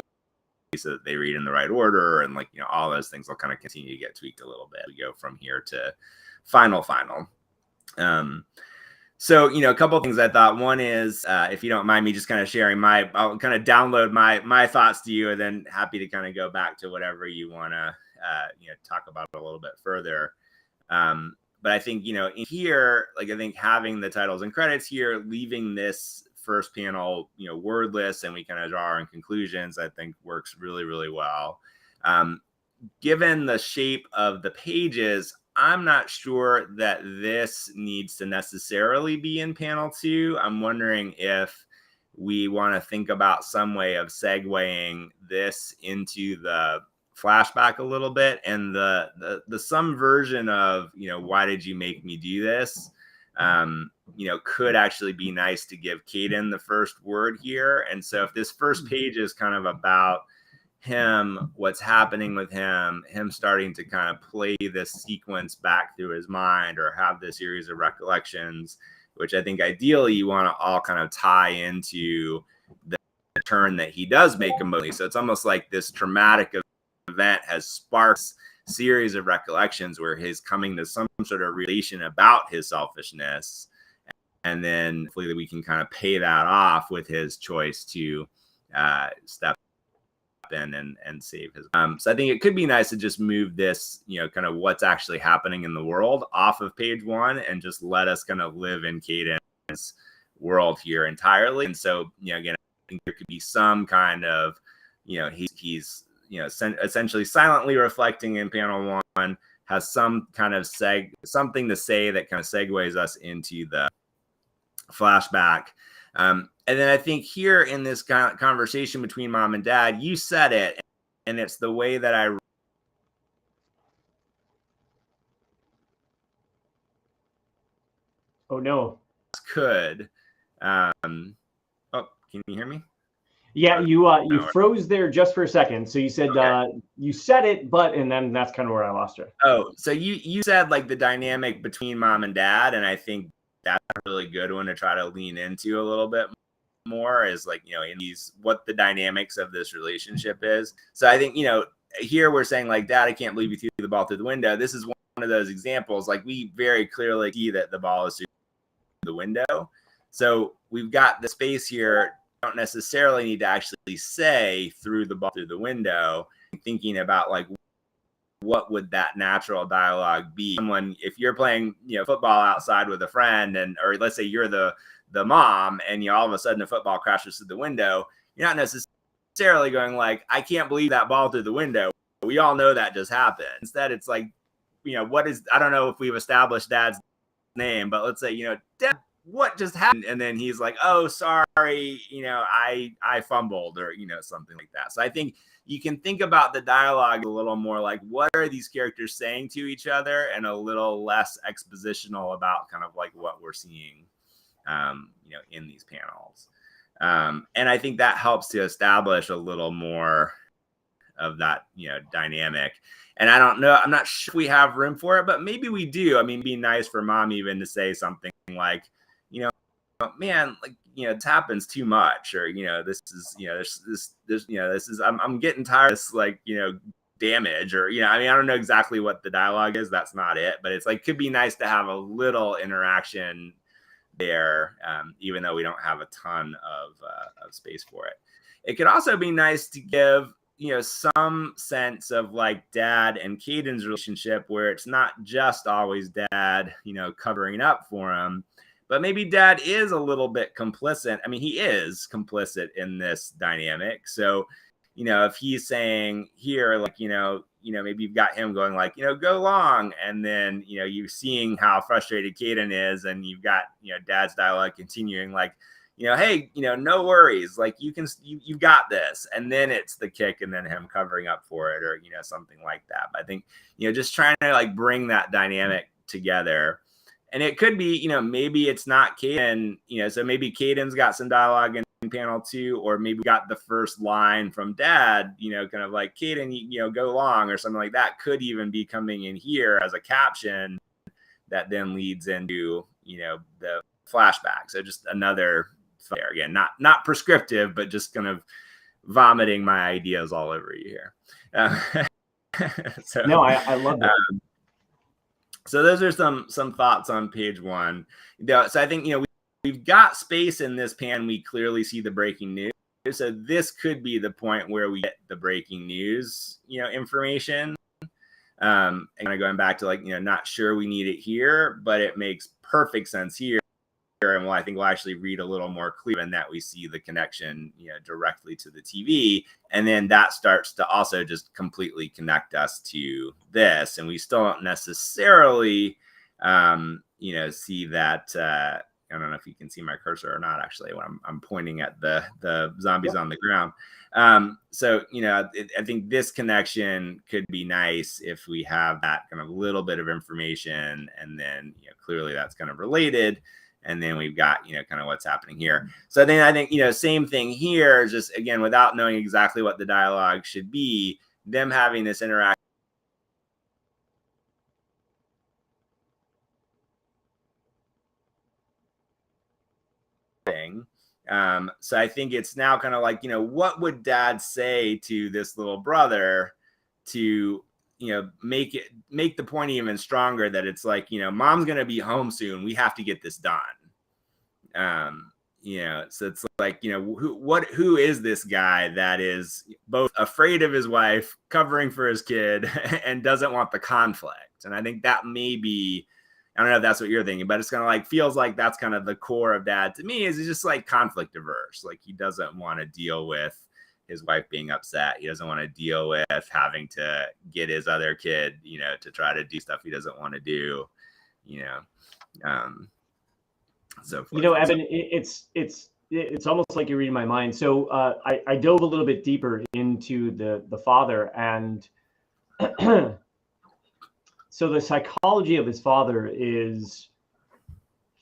so that they read in the right order, and like, you know, all those things will kind of continue to get tweaked a little bit. We go from here to final. So, you know, a couple of things I thought. One is, if you don't mind me just kind of sharing I'll kind of download my thoughts to you, and then happy to kind of go back to whatever you want to, you know, talk about a little bit further. But I think, you know, in here, like, I think having the titles and credits here, leaving this first panel, you know, wordless, and we kind of draw our own conclusions, I think works really, really well. Given the shape of the pages, I'm not sure that this needs to necessarily be in panel 2. I'm wondering if we want to think about some way of segueing this into the flashback a little bit, and the some version of, you know, why did you make me do this? You know, could actually be nice to give KADEN the first word here. And so if this first page is kind of about him, what's happening with him starting to kind of play this sequence back through his mind, or have this series of recollections, which I think ideally you want to all kind of tie into the turn that he does make emotionally. So it's almost like this traumatic event has sparked a series of recollections where he's coming to some sort of relation about his selfishness, and then hopefully we can kind of pay that off with his choice to step in and save his. So I think it could be nice to just move this, you know, kind of what's actually happening in the world off of page 1, and just let us kind of live in KADEN's world here entirely. And so, you know, again, I think there could be some kind of, you know, he's you know, essentially silently reflecting in panel 1, has some kind of something to say that kind of segues us into the flashback. And then I think here in this conversation between mom and dad, you said it, and it's the way that I could. Oh, can you hear me? Yeah, you froze there just for a second. So you said, okay. You said it, but, and then that's kind of where I lost you. Oh, so you said like the dynamic between mom and dad, and I think that's a really good one to try to lean into a little bit more, is like, you know, in these, what the dynamics of this relationship is. So I think, you know, here we're saying like, Dad, I can't believe you threw the ball through the window. This is one of those examples. Like, we very clearly see that the ball is through the window. So we've got the space here. Don't necessarily need to actually say threw the ball through the window. Thinking about like what would that natural dialogue be? Someone, if you're playing, football outside with a friend, or let's say you're the mom, and all of a sudden a football crashes through the window, you're not necessarily going like, I can't believe that ball through the window. We all know that just happened. Instead, it's like, I don't know if we've established Dad's name, but let's say, Dad, what just happened? And then he's like, oh, sorry, I fumbled, or, something like that. So I think you can think about the dialogue a little more like, what are these characters saying to each other, and a little less expositional about kind of like what we're seeing, in these panels. And I think that helps to establish a little more of that, dynamic. And I don't know, I'm not sure if we have room for it, but maybe we do. I mean, it'd be nice for Mom even to say something like, man, like, it happens too much, or, this is, this is, I'm getting tired of this, like, damage, or, I mean, I don't know exactly what the dialogue is. That's not it, but it's like, could be nice to have a little interaction there, even though we don't have a ton of space for it. It could also be nice to give, some sense of like Dad and KADEN's relationship, where it's not just always Dad, covering up for him, but maybe Dad is a little bit complicit. I mean, he is complicit in this dynamic. So, if he's saying here, like, maybe you've got him going like, go long. And then, you're seeing how frustrated KADEN is. And you've got, Dad's dialogue continuing like, hey, no worries. Like, you've got this. And then it's the kick, and then him covering up for it, or, something like that. But I think, just trying to like bring that dynamic together. And it could be, maybe it's not KADEN, so maybe KADEN's got some dialogue in panel 2, or maybe we got the first line from Dad, kind of like, KADEN, go long, or something like that could even be coming in here as a caption that then leads into, the flashback. So just another, again, not prescriptive, but just kind of vomiting my ideas all over you here. So, no, I love that. So those are some thoughts on page 1. So I think, we've got space in this pan. We clearly see the breaking news. So this could be the point where we get the breaking news, information. And kind of going back to like, not sure we need it here, but it makes perfect sense here. And I think we'll actually read a little more clear in that we see the connection, directly to the TV. And then that starts to also just completely connect us to this. And we still don't necessarily, see that. I don't know if you can see my cursor or not, actually, when I'm pointing at the zombies on the ground. So, I think this connection could be nice if we have that kind of little bit of information, and then, clearly that's kind of related. And then we've got, kind of what's happening here. So then I think, same thing here, just again, without knowing exactly what the dialogue should be, them having this interaction. So I think it's now kind of like, what would Dad say to this little brother to, make the point even stronger that it's like, Mom's going to be home soon. We have to get this done. So it's like, who is this guy that is both afraid of his wife, covering for his kid, and doesn't want the conflict? And I think that may be, I don't know if that's what you're thinking, but it's kind of like, feels like that's kind of the core of Dad to me, is he's just like conflict averse. Like, he doesn't want to deal with his wife being upset. He doesn't want to deal with having to get his other kid, to try to do stuff he doesn't want to do, so forth. Evan, it's almost like you're reading my mind. So I dove a little bit deeper into the father, and so the psychology of his father is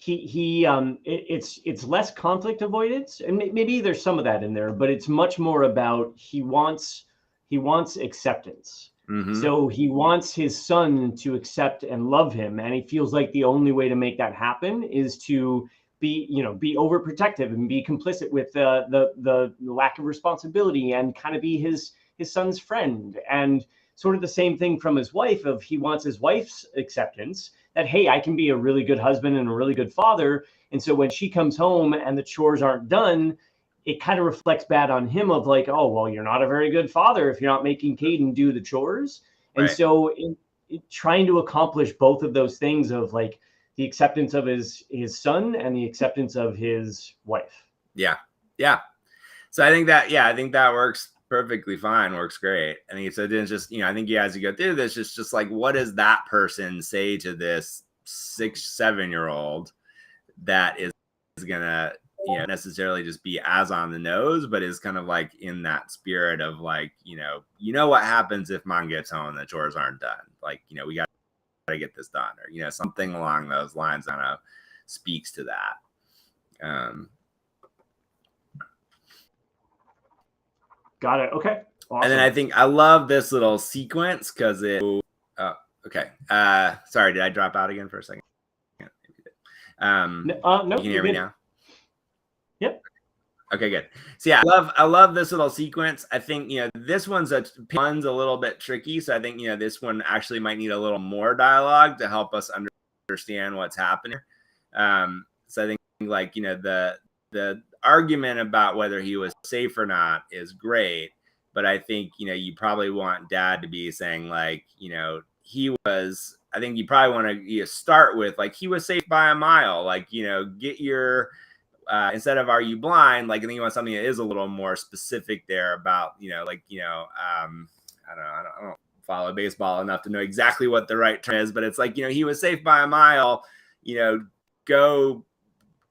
it's less conflict avoidance, and maybe there's some of that in there, but it's much more about he wants acceptance. Mm-hmm. So he wants his son to accept and love him, and he feels like the only way to make that happen is to be overprotective and be complicit with the lack of responsibility, and kind of be his son's friend. And sort of the same thing from his wife, of he wants his wife's acceptance that, hey, I can be a really good husband and a really good father. And so when she comes home and the chores aren't done, it kind of reflects bad on him, of like, oh, well, you're not a very good father if you're not making KADEN do the chores. And Right. so in trying to accomplish both of those things of like the acceptance of his son and the acceptance of his wife. Yeah. So I think that works perfectly fine. Works great. I think it's just, I think as you go through this, it's just like, what does that person say to this 6-7-year-old that is gonna, necessarily just be as on the nose, but is kind of like in that spirit of like, what happens if mom gets home and the chores aren't done? Like, we got to get this done, or, something along those lines kind of speaks to that. Got it. Okay. Awesome. And then I think I love this little sequence because okay. Sorry, did I drop out again for a second? No, you can hear me now? Yep. Okay, good. So yeah, I love this little sequence. I think, this one's a little bit tricky. So I think, this one actually might need a little more dialogue to help us understand what's happening. So I think like, the argument about whether he was safe or not is great. But I think, you probably want dad to be saying like, I think you probably want to start with like, he was safe by a mile, like, get your, instead of are you blind, like I think you want something that is a little more specific there about, I don't follow baseball enough to know exactly what the right term is, but it's like, he was safe by a mile, go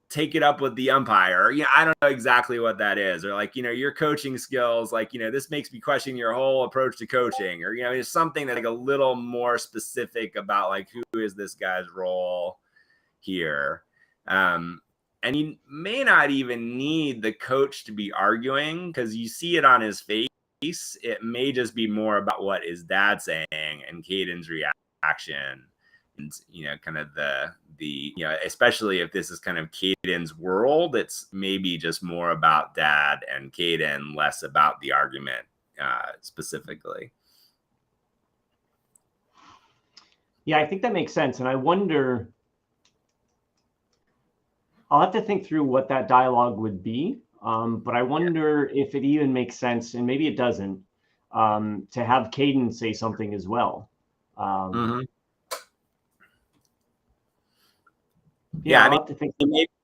take it up with the umpire. I don't know exactly what that is. Or like, your coaching skills, like, this makes me question your whole approach to coaching, or, it's something that like a little more specific about like, who is this guy's role here? And you may not even need the coach to be arguing because you see it on his face. It may just be more about what is dad saying and KADEN's reaction. And, kind of the, especially if this is kind of KADEN's world, it's maybe just more about dad and KADEN, less about the argument specifically. Yeah, I think that makes sense. And I wonder, I'll have to think through what that dialogue would be. But I wonder if it even makes sense, and maybe it doesn't, to have KADEN say something as well. Yeah, I mean,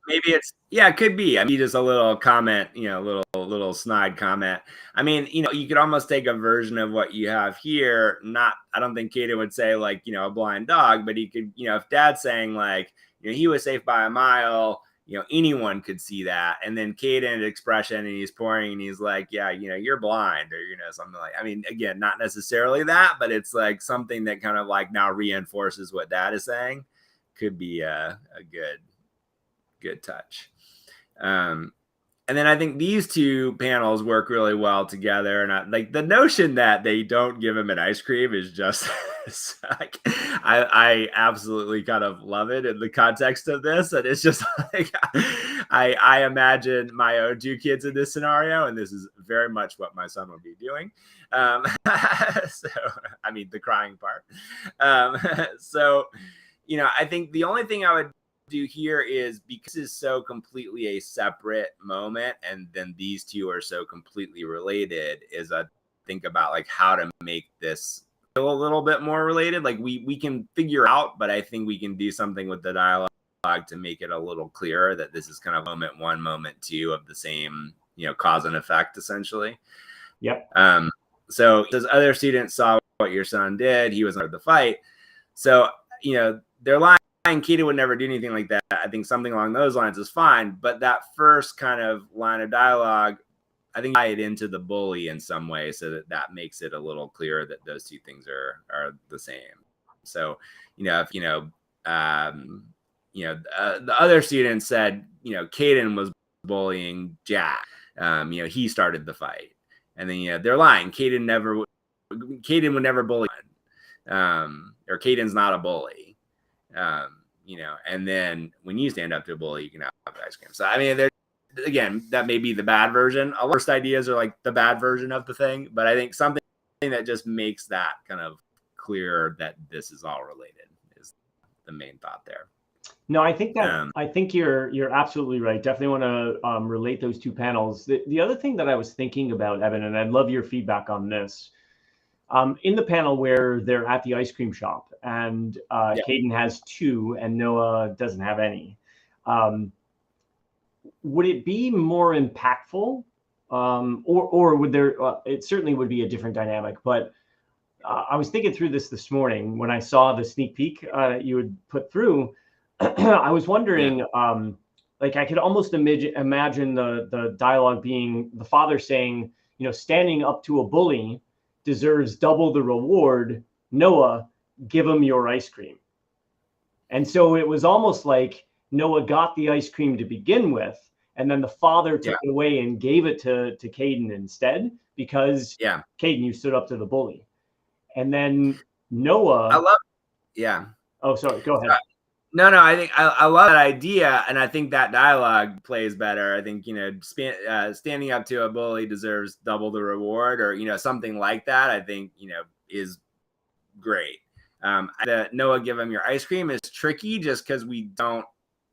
maybe it's, it could be. I mean, just a little comment, little snide comment. I mean, you could almost take a version of what you have here. I don't think KADEN would say like, a blind dog, but he could, if dad's saying like, he was safe by a mile, anyone could see that. And then KADEN's expression, and he's pouring, and he's like, yeah, you're blind, or, something like, I mean, again, not necessarily that, but it's like something that kind of like now reinforces what dad is saying. Could be a good touch. And then I think these two panels work really well together. And like the notion that they don't give him an ice cream is just like, I absolutely kind of love it in the context of this. And it's just like, I imagine my own two kids in this scenario, and this is very much what my son would be doing. So, I mean, the crying part. So, I think the only thing I would do here is, because it's so completely a separate moment, and then these two are so completely related, is I think about like how to make this feel a little bit more related. Like we can figure out, but I think we can do something with the dialogue to make it a little clearer that this is kind of moment one, moment two of the same, cause and effect essentially. Yep. So those other students saw what your son did. He was under the fight. So, they're lying. KADEN would never do anything like that. I think something along those lines is fine. But that first kind of line of dialogue, I think tie it into the bully in some way, so that makes it a little clearer that those two things are the same. So, if the other student said, KADEN was bullying Jack, he started the fight, and then they're lying. KADEN would never bully, or KADEN's not a bully. And then when you stand up to a bully, you can have ice cream. So, I mean, again, that may be the bad version. Our worst ideas are like the bad version of the thing, but I think something that just makes that kind of clear that this is all related is the main thought there. No, I think that I think you're absolutely right. Definitely want to relate those two panels. The other thing that I was thinking about, Evan, and I'd love your feedback on this. in the panel where they're at the ice cream shop, and KADEN has 2 and Noah doesn't have any. Would it be more impactful, or would there? It certainly would be a different dynamic. But I was thinking through this morning when I saw the sneak peek you had put through. I was wondering, like I could almost imagine the dialogue being the father saying, you know, standing up to a bully deserves double the reward. Noah, give him your ice cream. And so it was almost like Noah got the ice cream to begin with, and then the father took it away and gave it to KADEN instead, because KADEN, you stood up to the bully. And then Noah. I love. Oh, sorry. Go ahead. No, I think I love that idea, and I think that dialogue plays better. I think, you know, standing up to a bully deserves double the reward, or, you know, something like that. I think, you know, is great. The Noah, give him your ice cream is tricky, just because we don't,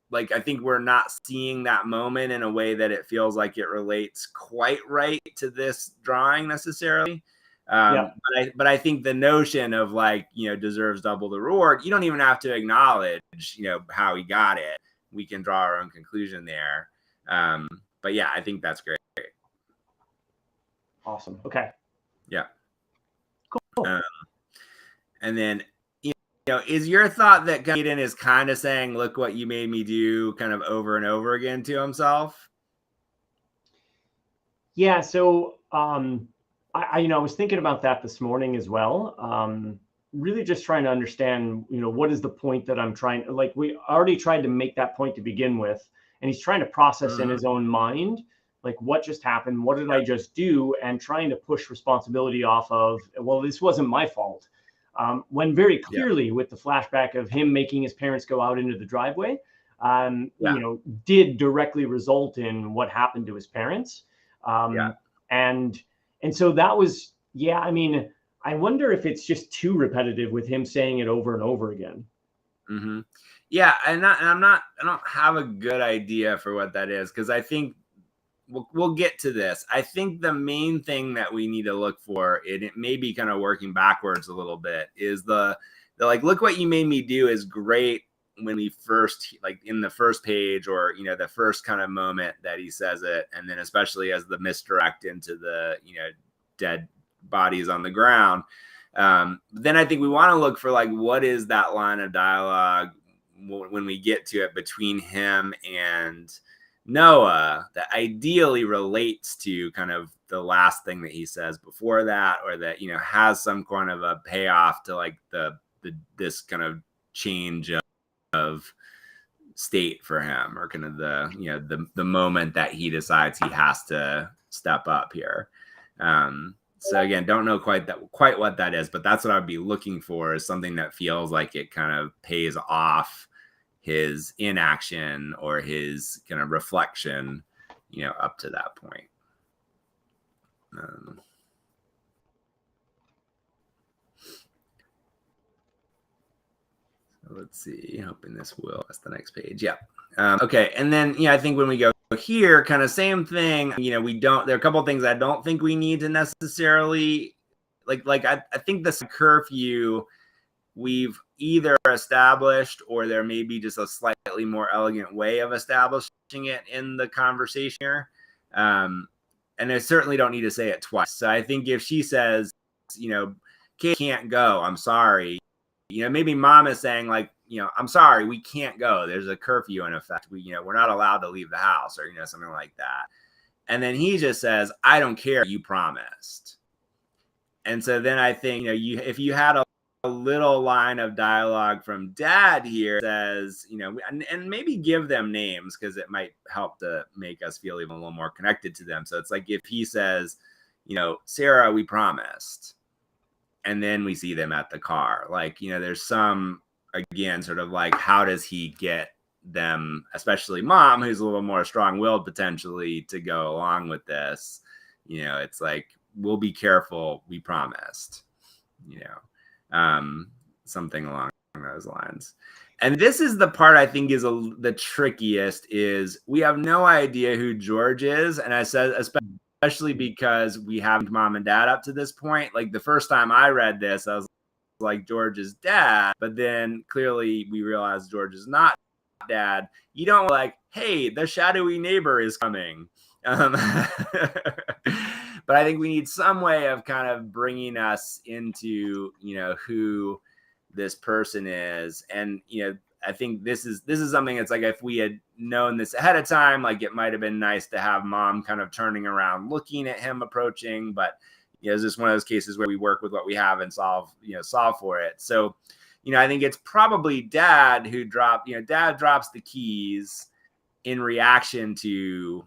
like, I think we're not seeing that moment in a way that it feels like it relates quite right to this drawing necessarily. But I think the notion of, like, you know, deserves double the reward, you don't even have to acknowledge, you know, how he got it. We can draw our own conclusion there. But yeah, I think that's great. Awesome. Okay. Yeah. Cool. And then, you know, is your thought that KADEN is kind of saying, look what you made me do, kind of over and over again to himself? Yeah. So, I was thinking about that this morning as well. Really just trying to understand, you know, what is the point that I'm trying, like, we already tried to make that point to begin with, and he's trying to process in his own mind, like, what just happened? What did I just do? And trying to push responsibility off of, well, this wasn't my fault. When very clearly with the flashback of him making his parents go out into the driveway, you know, did directly result in what happened to his parents. And so that was, I mean, I wonder if it's just too repetitive with him saying it over and over again. Yeah, and I don't have a good idea for what that is, because I think we'll get to this. I think the main thing that we need to look for, and it may be kind of working backwards a little bit, is the like, look what you made me do is great when we first, like, in the first page, or, you know, the first kind of moment that he says it, and then especially as the misdirect into the, you know, dead bodies on the ground. Then I think we want to look for, like, what is that line of dialogue when we get to it between him and Noah that ideally relates to kind of the last thing that he says before that, or that, you know, has some kind of a payoff to, like, this kind of change of state for him, or kind of the, you know, the moment that he decides he has to step up here. So again, don't know quite what that is, but that's what I'd be looking for, is something that feels like it kind of pays off his inaction or his kind of reflection, you know, up to that point. Let's see, hoping this will, that's the next page. Okay, and then, I think when we go here, kind of same thing, you know, there are a couple of things I don't think we need to necessarily, like I think this curfew we've either established, or there may be just a slightly more elegant way of establishing it in the conversation here. And I certainly don't need to say it twice. So I think if she says, you know, Kate can't go, I'm sorry, you know, maybe mom is saying, like, you know, I'm sorry, we can't go. There's a curfew in effect. We're not allowed to leave the house, or, you know, something like that. And then he just says, I don't care, you promised. And so then I think, you know, if you had a little line of dialogue from dad here says, you know, and maybe give them names, because it might help to make us feel even a little more connected to them. So it's like, if he says, you know, Sarah, we promised, and then we see them at the car, like, you know, there's some, again, sort of like, how does he get them, especially mom, who's a little more strong-willed potentially, to go along with this? You know, it's like, we'll be careful, we promised, you know, something along those lines. And this is the part I think is the trickiest, is we have no idea who George is. And I said, especially especially because we have mom and dad up to this point. Like the first time I read this, I was like, George's dad, but then clearly we realized George is not dad. You don't like, hey, the shadowy neighbor is coming. But I think we need some way of kind of bringing us into, who this person is. And, I think this is something that's like, if we had known this ahead of time, like it might have been nice to have mom kind of turning around, looking at him approaching, but it's just one of those cases where we work with what we have and solve for it. So, I think it's probably dad who dad drops the keys in reaction to,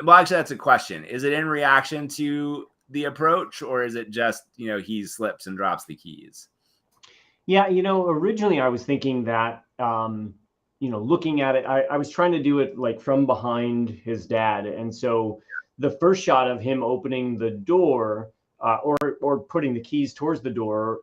well, actually that's a question. Is it in reaction to the approach, or is it just, he slips and drops the keys? Yeah, originally I was thinking that, looking at it, I was trying to do it like from behind his dad. And so the first shot of him opening the door or putting the keys towards the door,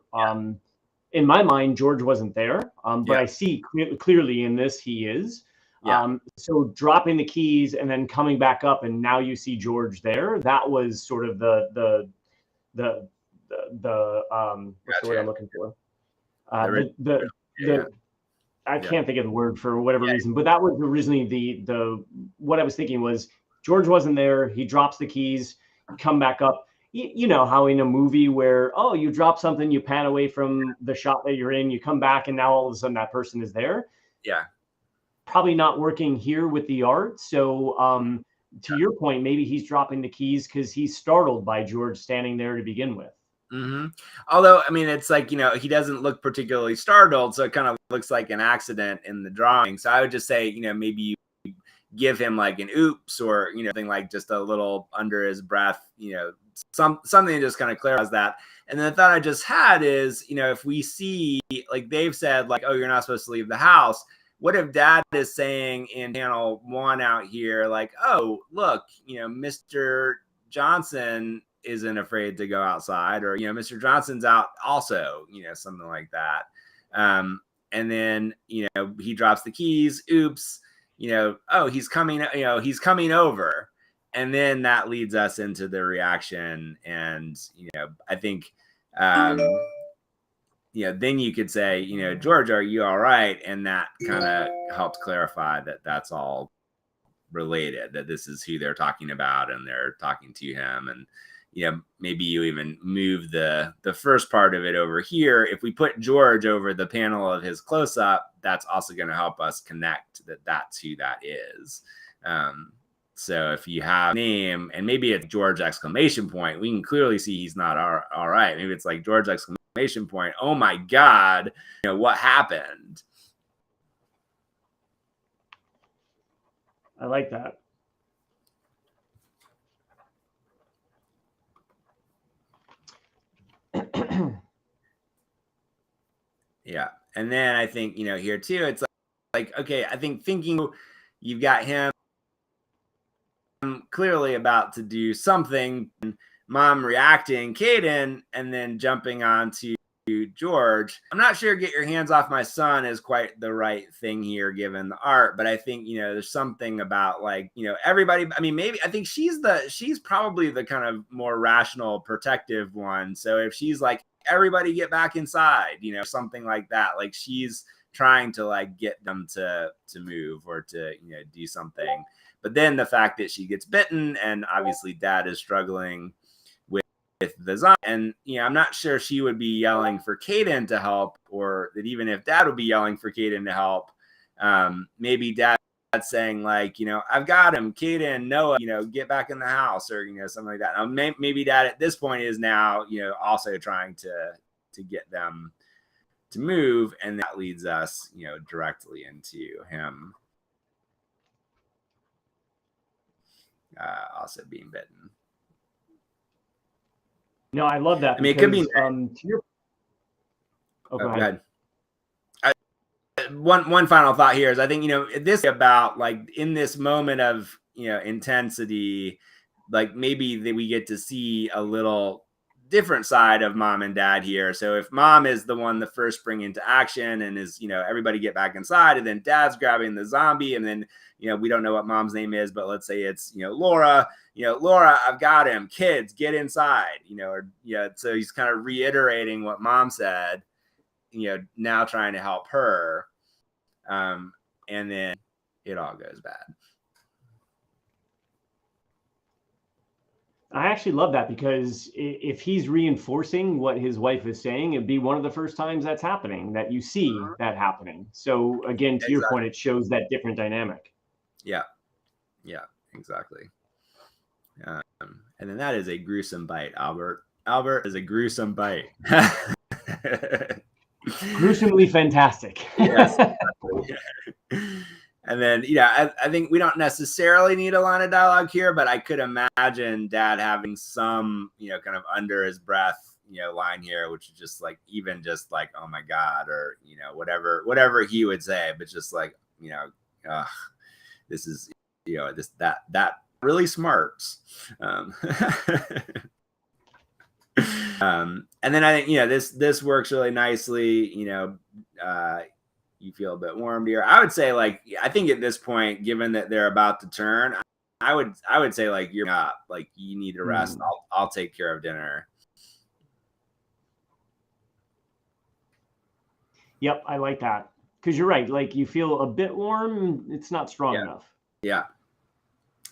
in my mind, George wasn't there. But I see clearly in this, he is. Yeah. So dropping the keys and then coming back up, and now you see George there. That was sort of the what's the word I'm looking for? I can't think of the word for whatever reason, but that was originally the what I was thinking was George wasn't there. He drops the keys, come back up. You know how in a movie where, you drop something, you pan away from the shot that you're in, you come back, and now all of a sudden that person is there. Yeah. Probably not working here with the art. So to your point, maybe he's dropping the keys because he's startled by George standing there to begin with. Mm-hmm. Although, I mean, it's like, he doesn't look particularly startled, so it kind of looks like an accident in the drawing. So I would just say, maybe you give him like an oops or, something like just a little under his breath, something that just kind of clarifies that. And then the thought I just had is, if we see, like they've said, like, oh, you're not supposed to leave the house. What if dad is saying in panel 1 out here, like, oh, look, Mr. Johnson isn't afraid to go outside, or, Mr. Johnson's out also, something like that. And then, he drops the keys. Oops, oh, he's coming over. And then that leads us into the reaction. And, I think, then you could say, George, are you all right? And that kind of helps clarify that that's all related, that this is who they're talking about and they're talking to him. And, maybe you even move the first part of it over here. If we put George over the panel of his close-up, that's also going to help us connect that that's who that is. So if you have a name, and maybe it's George exclamation point, we can clearly see he's not all right. Maybe it's like George exclamation point, oh my God, what happened? I like that. Yeah. And then I think, here too, it's like, okay, I think thinking you've got him clearly about to do something, mom reacting, KADEN, and then jumping on to George. I'm not sure get your hands off my son is quite the right thing here, given the art, but I think, there's something about like, everybody, I mean, maybe I think she's probably the kind of more rational, protective one. So if she's like, everybody get back inside, something like that, like she's trying to like get them to move or to, do something. But then the fact that she gets bitten, and obviously dad is struggling with the zombie, and I'm not sure she would be yelling for KADEN to help, or that even if dad would be yelling for KADEN to help, maybe dad's saying like, I've got him, KADEN, Noah, get back in the house, or something like that. Now, maybe dad at this point is now also trying to get them to move, and that leads us directly into him also being bitten. No, I love that. I mean, it could be. To your... Go ahead. One final thought here is I think this about like in this moment of intensity, like maybe that we get to see a little different side of mom and dad here. So if mom is the one the first spring into action and is, everybody get back inside, and then dad's grabbing the zombie, and then, we don't know what mom's name is, but let's say it's, Laura, Laura, I've got him, kids, get inside, so he's kind of reiterating what mom said, now trying to help her. And then it all goes bad. I actually love that, because if he's reinforcing what his wife is saying, it'd be one of the first times that's happening, that you see that happening. So again, to your point, it shows that different dynamic. Yeah, exactly. And then that is a gruesome bite, Albert. Albert is a gruesome bite. Gruesomely fantastic. Yes. And then, I think we don't necessarily need a line of dialogue here, but I could imagine dad having some, kind of under his breath, line here, which is just like, even just like, oh my God, or, whatever he would say, but just like, this is, that really smarts. And then I think, this works really nicely, you feel a bit warmed here. I would say, like, I think at this point, given that they're about to turn, I would say, like, you're up, like, you need to rest. I'll take care of dinner. Yep, I like that, because you're right. Like, you feel a bit warm. It's not strong enough. Yeah.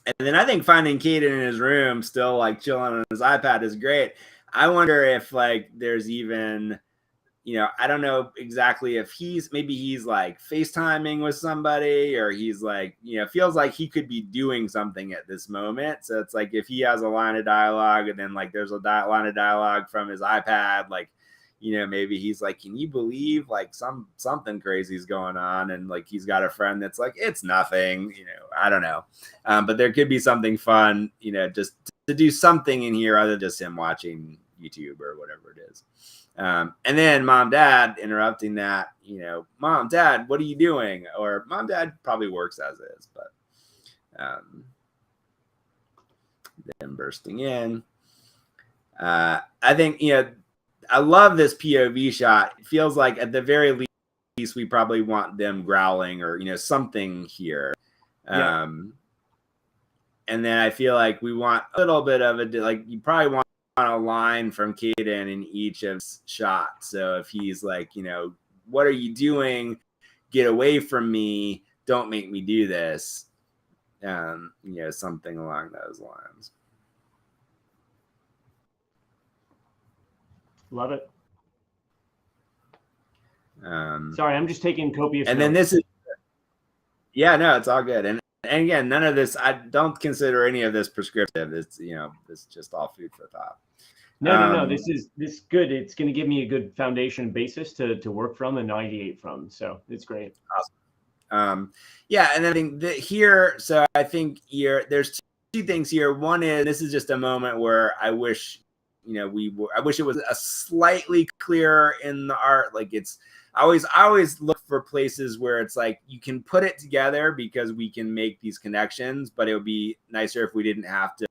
And then I think finding Kaden in his room, still like chilling on his iPad, is great. I wonder if, like, there's even, I don't know exactly if maybe he's like FaceTiming with somebody, or he's like, feels like he could be doing something at this moment. So it's like, if he has a line of dialogue, and then like there's a line of dialogue from his iPad, like, maybe he's like, can you believe, like, something crazy is going on? And like, he's got a friend that's like, it's nothing, I don't know. But there could be something fun, just to do something in here other than just him watching YouTube or whatever it is. And then mom, dad interrupting that, mom, dad, what are you doing? Or mom, dad probably works as is, but then bursting in. I think, I love this POV shot. It feels like at the very least, we probably want them growling or, something here. Yeah. And then I feel like we want a little bit of like, you probably want a line from KADEN in each of his shots. So if he's like, what are you doing? Get away from me. Don't make me do this. Something along those lines. Love it. Sorry, I'm just taking copious and notes. Then this is, no, it's all good. And again, none of this, I don't consider any of this prescriptive. It's, it's just all food for thought. No. This is good. It's going to give me a good foundation basis to work from and ideate from. So it's great. Awesome. And I think that here, so I think there's two things here. One is, this is just a moment where I wish, I wish it was a slightly clearer in the art. Like, it's, I always look for places where it's like, you can put it together because we can make these connections, but it would be nicer if we didn't have to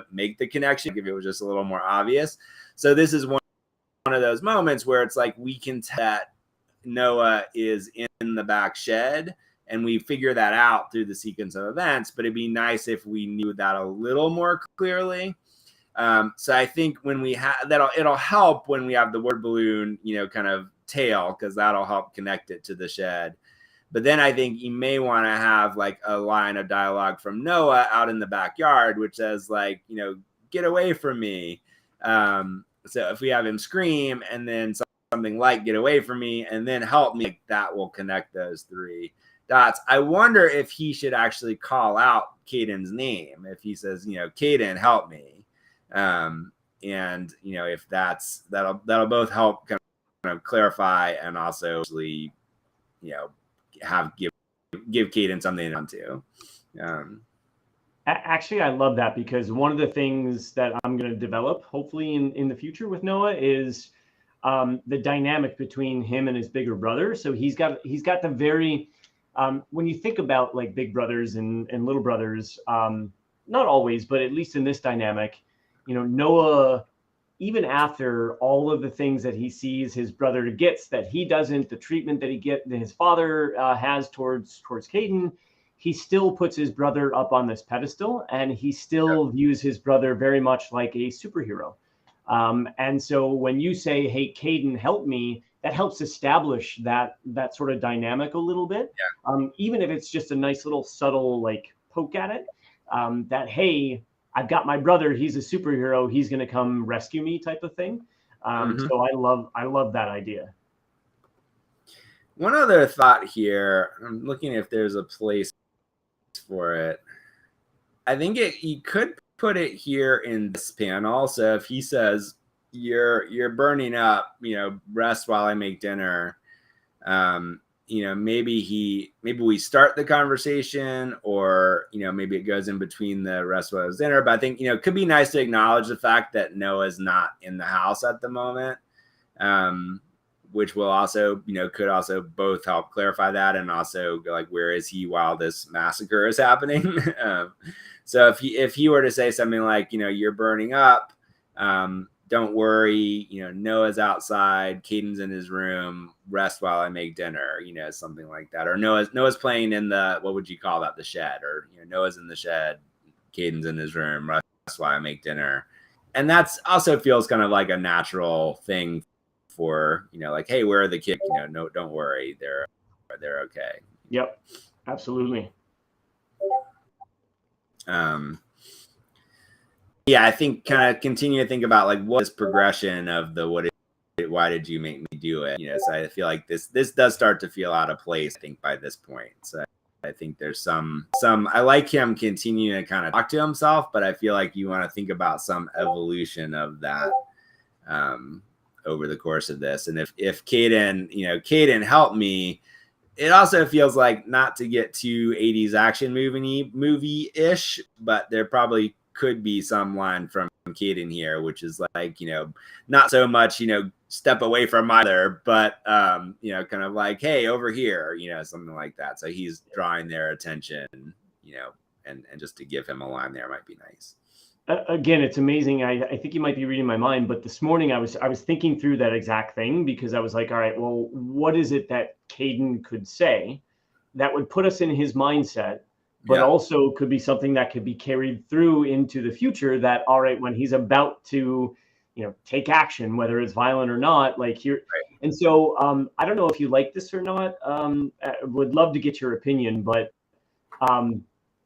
make the connection, if it was just a little more obvious. So this is one of those moments where it's like, we can tell that Noah is in the back shed, and we figure that out through the sequence of events, but it'd be nice if we knew that a little more clearly. So I think when we have that, it'll help when we have the word balloon, kind of tail, because that'll help connect it to the shed. But then I think you may want to have like a line of dialogue from Noah out in the backyard, which says like, get away from me. So if we have him scream and then something like get away from me and then help me, that will connect those three dots. I wonder if he should actually call out KADEN's name. If he says, KADEN, help me. And if that'll both help kind of clarify and also actually, give KADEN something to do. Actually, I love that, because one of the things that I'm going to develop, hopefully in the future with Noah, is the dynamic between him and his bigger brother. So he's got the very, when you think about like big brothers and little brothers, not always, but at least in this dynamic, Noah even after all of the things that he sees his brother gets that he doesn't, the treatment that his father has towards KADEN, he still puts his brother up on this pedestal, and he still views his brother very much like a superhero. And so when you say, "Hey, KADEN, help me," that helps establish that sort of dynamic a little bit. Even if it's just a nice little subtle like poke at it, that, hey, I've got my brother, he's a superhero, he's going to come rescue me, type of thing. So I love that idea. One other thought here, I'm looking if there's a place for it. I think you could put it here in this panel. So if he says, you're burning up, rest while I make dinner, maybe we start the conversation, or maybe it goes in between the rest while it's dinner. But I think it could be nice to acknowledge the fact that Noah's not in the house at the moment, which will also could also both help clarify that, and also like, where is he while this massacre is happening? So if he were to say something like, you're burning up, don't worry, Noah's outside, KADEN's in his room, rest while I make dinner, something like that. Or Noah's playing in the, what would you call that, the shed, or Noah's in the shed, KADEN's in his room, rest while I make dinner. And that's also feels kind of like a natural thing for, like, hey, where are the kids? No, don't worry, they're okay. Yep, absolutely. Yeah, I think kind of continue to think about like what is progression of the why did you make me do it? So I feel like this does start to feel out of place, I think, by this point. So I think there's some I like him continuing to kind of talk to himself, but I feel like you want to think about some evolution of that over the course of this. And if KADEN help me, it also feels like, not to get too 80s action movie-ish, but there probably could be some line from KADEN here, which is like, not so much, step away from my mother, but, kind of like, hey, over here, something like that. So he's drawing their attention, and just to give him a line there might be nice. Again, it's amazing. I think you might be reading my mind, but this morning I was thinking through that exact thing, because I was like, all right, well, what is it that KADEN could say that would put us in his mindset, but also could be something that could be carried through into the future, that, all right, when he's about to, take action, whether it's violent or not, like here. Right. And so I don't know if you like this or not. I would love to get your opinion, but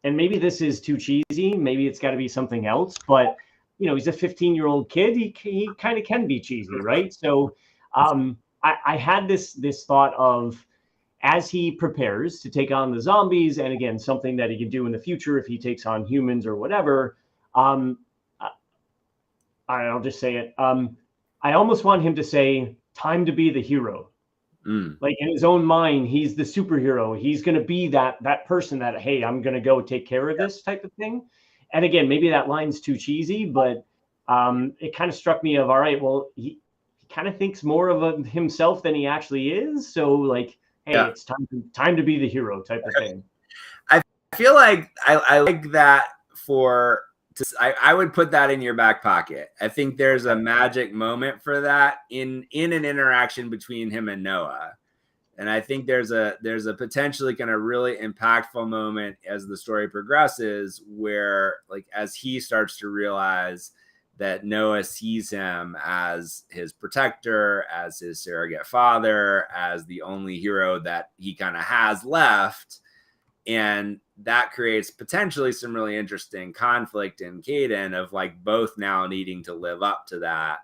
and maybe this is too cheesy. Maybe it's got to be something else. But he's a 15-year-old kid. He kind of can be cheesy, right? So I had this thought of, as he prepares to take on the zombies, and again, something that he can do in the future if he takes on humans or whatever. I'll just say it. I almost want him to say, "Time to be the hero." Like, in his own mind, he's the superhero. He's going to be that person that, hey, I'm going to go take care of this type of thing. And again, maybe that line's too cheesy, but it kind of struck me of, all right, well, he kind of thinks more of himself than he actually is. So like, hey, it's time to be the hero type of thing. I feel like I like that I would put that in your back pocket. I think there's a magic moment for that in an interaction between him and Noah. And I think there's a potentially kind of really impactful moment as the story progresses, where, like, as he starts to realize that Noah sees him as his protector, as his surrogate father, as the only hero that he kind of has left. And that creates potentially some really interesting conflict in KADEN of, like, both now needing to live up to that,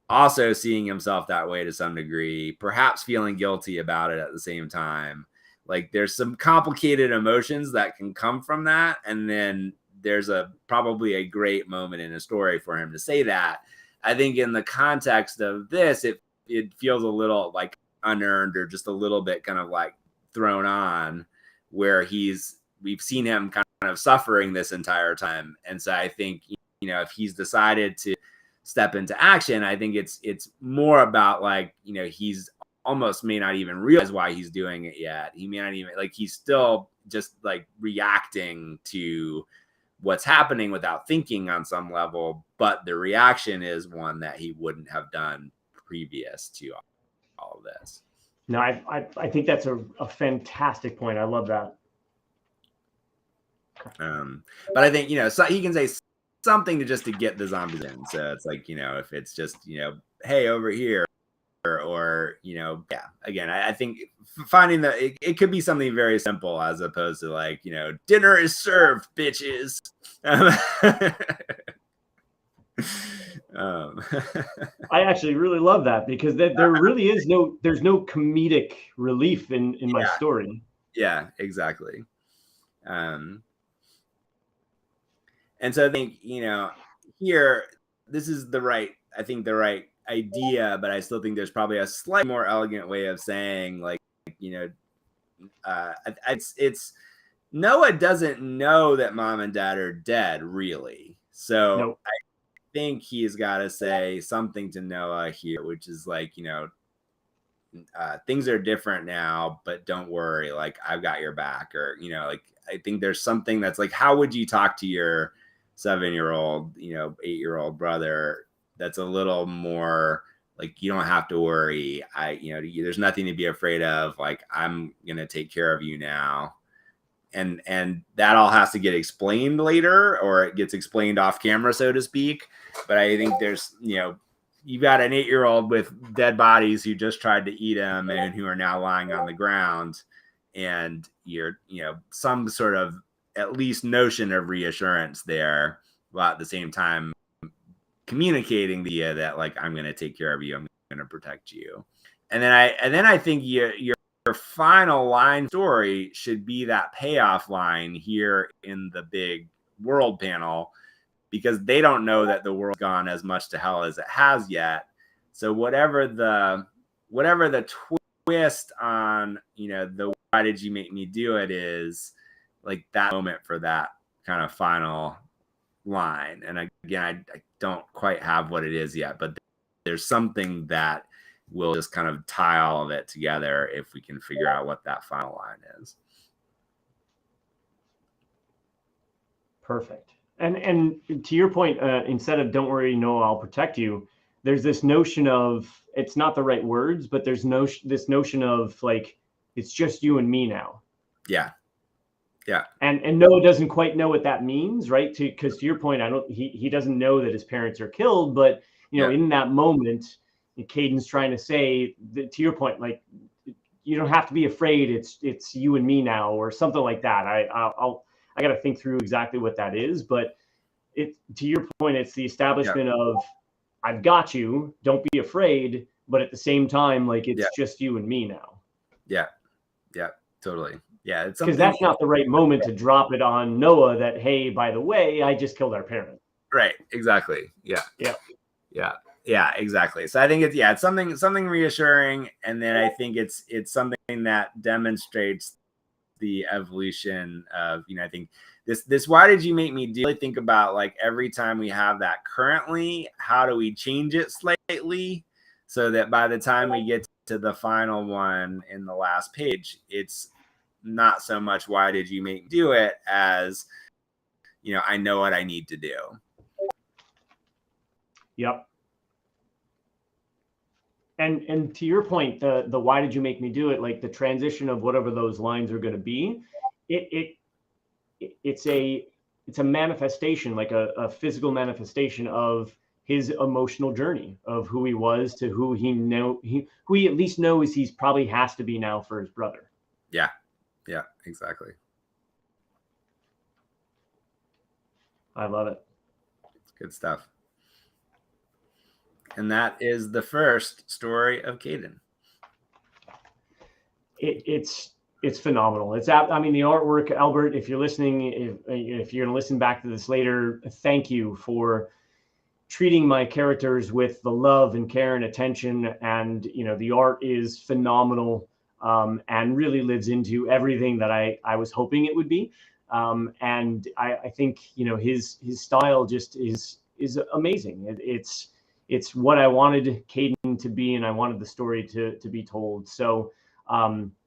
also seeing himself that way to some degree, perhaps feeling guilty about it at the same time. Like, there's some complicated emotions that can come from that. And then there's probably a great moment in a story for him to say that. I think in the context of this, it feels a little like unearned, or just a little bit kind of like thrown on, where we've seen him kind of suffering this entire time. And so I think, if he's decided to step into action, I think it's more about, like, he's almost may not even realize why he's doing it yet. He may not even, like, he's still just like reacting to what's happening without thinking on some level, but the reaction is one that he wouldn't have done previous to all of this. No, I think that's a fantastic point. I love that. But I think, so he can say something to get the zombies in. So it's like, if it's just, hey, over here, or yeah, again, I think finding that it could be something very simple as opposed to like, dinner is served, bitches. I actually really love that, because there really is there's no comedic relief in my story. Yeah, exactly. And so I think, here, this is the right idea, but I still think there's probably a slightly more elegant way of saying, like, it's Noah doesn't know that mom and dad are dead, really. So nope. I think he's got to say something to Noah here, which is like, things are different now, but don't worry, like, I've got your back. Or, like, I think there's something that's like, how would you talk to your 7-year-old, 8-year-old brother that's a little more like, you don't have to worry. There's nothing to be afraid of. Like, I'm going to take care of you now. And that all has to get explained later, or it gets explained off camera, so to speak. But I think there's, you've got an 8-year-old with dead bodies who just tried to eat him and who are now lying on the ground. And you're, some sort of at least notion of reassurance there, while at the same time communicating the idea that, like, I'm going to take care of you, I'm going to protect you. And then I think your final line story should be that payoff line here in the big world panel, because they don't know that the world's gone as much to hell as it has yet. So whatever the twist on, the why did you make me do it is, like, that moment for that kind of final line. And again, I don't quite have what it is yet, but there's something that will just kind of tie all of it together if we can figure out what that final line is. Perfect. And to your point, instead of "don't worry, Noah, I'll protect you," there's this notion of, it's not the right words, but there's this notion of, like, it's just you and me now. Yeah. Yeah. And Noah doesn't quite know what that means, right? Because to your point, he doesn't know that his parents are killed, but in that moment, KADEN's trying to say that, to your point, like, you don't have to be afraid. It's you and me now, or something like that. I got to think through exactly what that is, but to your point, it's the establishment of, I've got you, don't be afraid, but at the same time, like, it's just you and me now. Yeah. Yeah, totally. Yeah, it's because that's not the right moment to drop it on Noah that, hey, by the way, I just killed our parent. Right. Exactly. Yeah. Yeah. Yeah. Yeah, exactly. So I think it's something reassuring, and then I think it's something that demonstrates the evolution of, I think this why did you make me do, really think about, like, every time we have that currently, how do we change it slightly so that by the time we get to the final one in the last page, it's not so much why did you make me do it as, I know what I need to do. Yep. And to your point, the why did you make me do it, like, the transition of whatever those lines are going to be, it's a manifestation, like a physical manifestation of his emotional journey of who he was to who he at least knows he's probably has to be now for his brother. Yeah. Yeah, exactly. I love it. It's good stuff. And that is the first story of KADEN. It's phenomenal. The artwork, Albert, if you're listening, if you're going to listen back to this later, thank you for treating my characters with the love and care and attention. And, the art is phenomenal. And really lives into everything that I was hoping it would be. And I think, his style just is amazing. It's what I wanted KADEN to be, and I wanted the story to be told. So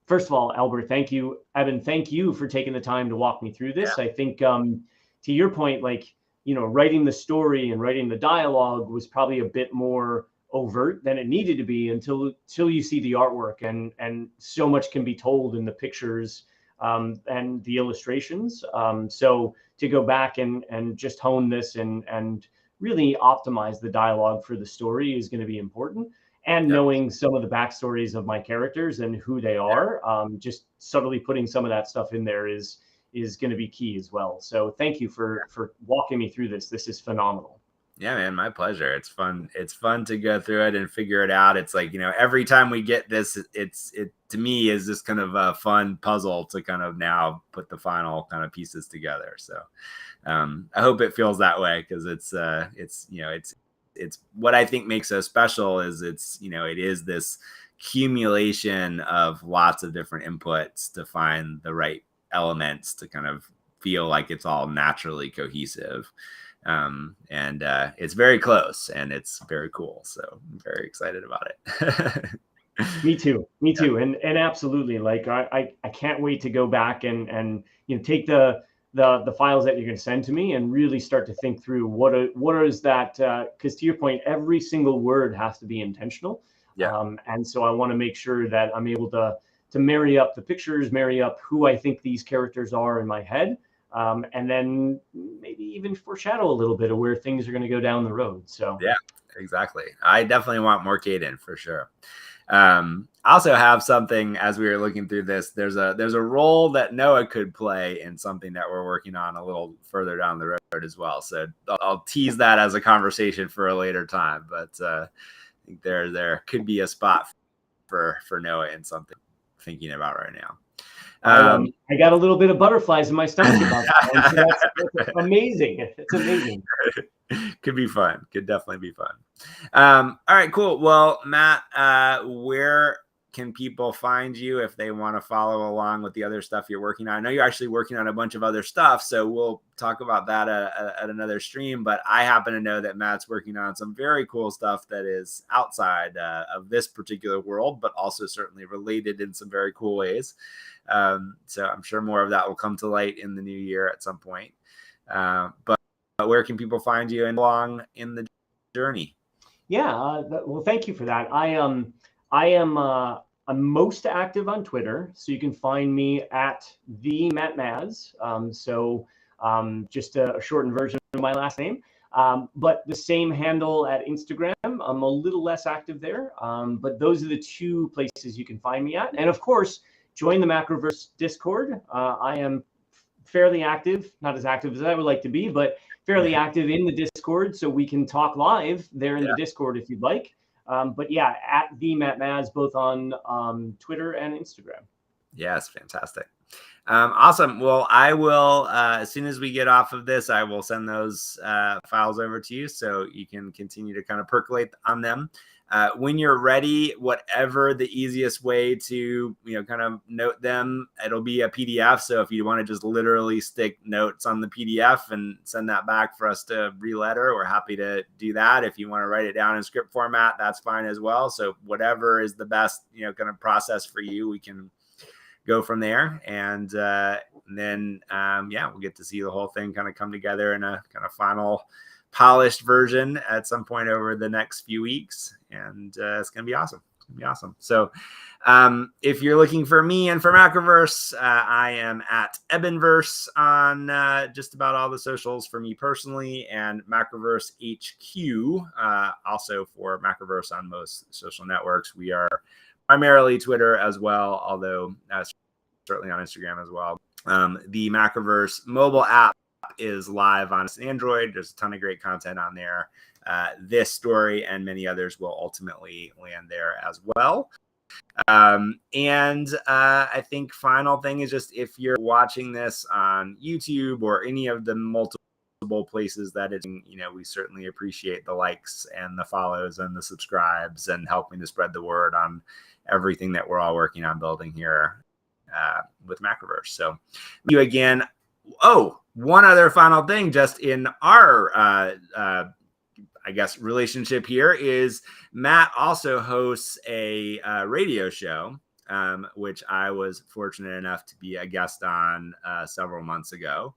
first of all, Albert, thank you. Evan, thank you for taking the time to walk me through this. Yeah. I think, to to your point, like, writing the story and writing the dialogue was probably a bit more overt than it needed to be until you see the artwork, and so much can be told in the pictures and the illustrations. So to go back and just hone this and really optimize the dialogue for the story is going to be important. And knowing some of the backstories of my characters and who they are, just subtly putting some of that stuff in there is going to be key as well. So thank you for walking me through this. This is phenomenal. Yeah, man, my pleasure. It's fun. It's fun to go through it and figure it out. It's like, every time we get this, it to me is this kind of a fun puzzle to kind of now put the final kind of pieces together. So I hope it feels that way, because it's what I think makes so special is it is this accumulation of lots of different inputs to find the right elements to kind of feel like it's all naturally cohesive. And it's very close and it's very cool. So I'm very excited about it. Me too. And absolutely. Like I can't wait to go back and take the files that you're going to send to me and really start to think through what is that, because to your point, every single word has to be intentional. And so I want to make sure that I'm able to marry up the pictures, marry up who I think these characters are in my head. And then maybe even foreshadow a little bit of where things are going to go down the road. So yeah, exactly. I definitely want more KADEN for sure. I also have something, as we were looking through this, there's a role that Noah could play in something that we're working on a little further down the road as well. So I'll tease that as a conversation for a later time, but I think there could be a spot for Noah in something I'm thinking about right now. I got a little bit of butterflies in my stomach about that. So that's amazing. It's amazing. Could be fun. Could definitely be fun. All right, cool. Well, Matt, where can people find you if they want to follow along with the other stuff you're working on? I know you're actually working on a bunch of other stuff, so we'll talk about that at another stream. But I happen to know that Matt's working on some very cool stuff that is outside of this particular world, but also certainly related in some very cool ways. So I'm sure more of that will come to light in the new year at some point. But where can people find you and along in the journey? Yeah, well, thank you for that. I'm most active on Twitter, so you can find me at the Mazz. Just a shortened version of my last name. But the same handle at Instagram. I'm a little less active there, but those are the two places you can find me at. And of course, join the Macroverse Discord. I am fairly active, not as active as I would like to be, but fairly active in the Discord, so we can talk live there in the Discord if you'd like. But yeah, at the Mazz, both on Twitter and Instagram. Yes, fantastic. Awesome. Well, I will, as soon as we get off of this, I will send those files over to you so you can continue to kind of percolate on them. When you're ready, whatever the easiest way to, kind of note them, it'll be a PDF. So if you want to just literally stick notes on the PDF and send that back for us to re-letter, we're happy to do that. If you want to write it down in script format, that's fine as well. So whatever is the best, kind of process for you, we can go from there. And then, we'll get to see the whole thing kind of come together in a kind of final polished version at some point over the next few weeks. And it's going to be awesome. It's going to be awesome. So if you're looking for me and for Macroverse, I am at Ebonverse on just about all the socials for me personally, and Macroverse HQ also for Macroverse on most social networks. We are primarily Twitter as well, although certainly on Instagram as well. The Macroverse mobile app is live on Android. There's a ton of great content on there. This story and many others will ultimately land there as well. I think final thing is just, if you're watching this on YouTube or any of the multiple places that it's, we certainly appreciate the likes and the follows and the subscribes and helping to spread the word on everything that we're all working on building here with Macroverse. So you again. Oh, one other final thing, just in our, I guess, relationship here is Matt also hosts a radio show, which I was fortunate enough to be a guest on several months ago.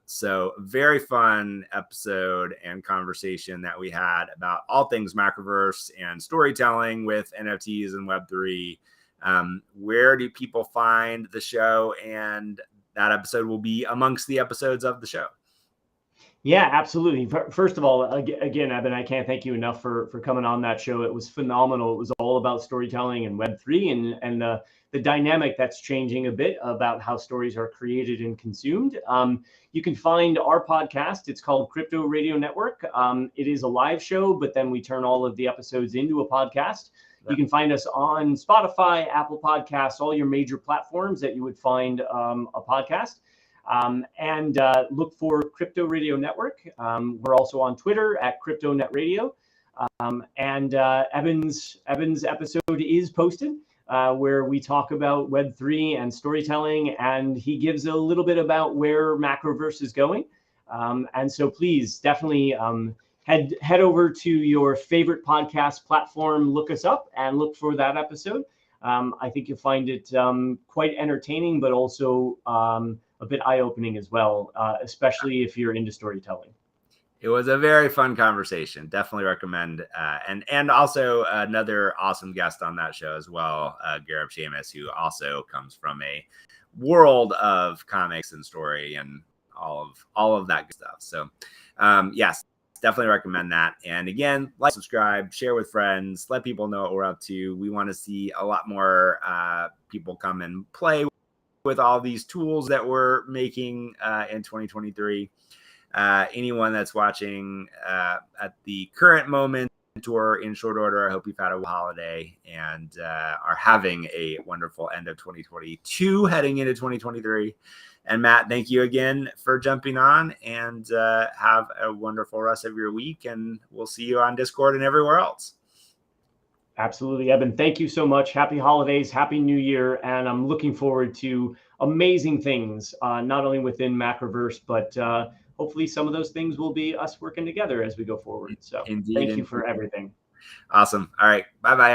So very fun episode and conversation that we had about all things Macroverse and storytelling with NFTs and Web3. Where do people find the show? And that episode will be amongst the episodes of the show. Yeah, absolutely. First of all, again, Evan, I can't thank you enough for coming on that show. It was phenomenal. It was all about storytelling and Web3 and the dynamic that's changing a bit about how stories are created and consumed. You can find our podcast. It's called Crypto Radio Network. It is a live show, but then we turn all of the episodes into a podcast. You can find us on Spotify, Apple Podcasts, all your major platforms that you would find a podcast. And look for Crypto Radio Network. We're also on Twitter at CryptoNet Radio. And Evan's episode is posted where we talk about Web3 and storytelling, and he gives a little bit about where Macroverse is going. And so please definitely head over to your favorite podcast platform, look us up and look for that episode. I think you'll find it quite entertaining, but also a bit eye-opening as well, especially if you're into storytelling. It was a very fun conversation. Definitely recommend. And also another awesome guest on that show as well, Gareb Shamus, who also comes from a world of comics and story and all of that good stuff. So yes, definitely recommend that. And again, like, subscribe, share with friends, let people know what we're up to. We want to see a lot more people come and play with all these tools that we're making in 2023. Anyone that's watching at the current moment or in short order, I hope you've had a holiday and are having a wonderful end of 2022 heading into 2023. And Matt, thank you again for jumping on, and have a wonderful rest of your week. And we'll see you on Discord and everywhere else. Absolutely, Evan. Thank you so much. Happy holidays, happy new year. And I'm looking forward to amazing things, not only within Macroverse, but hopefully some of those things will be us working together as we go forward. So Indeed, thank you for everything. Awesome. All right. Bye-bye.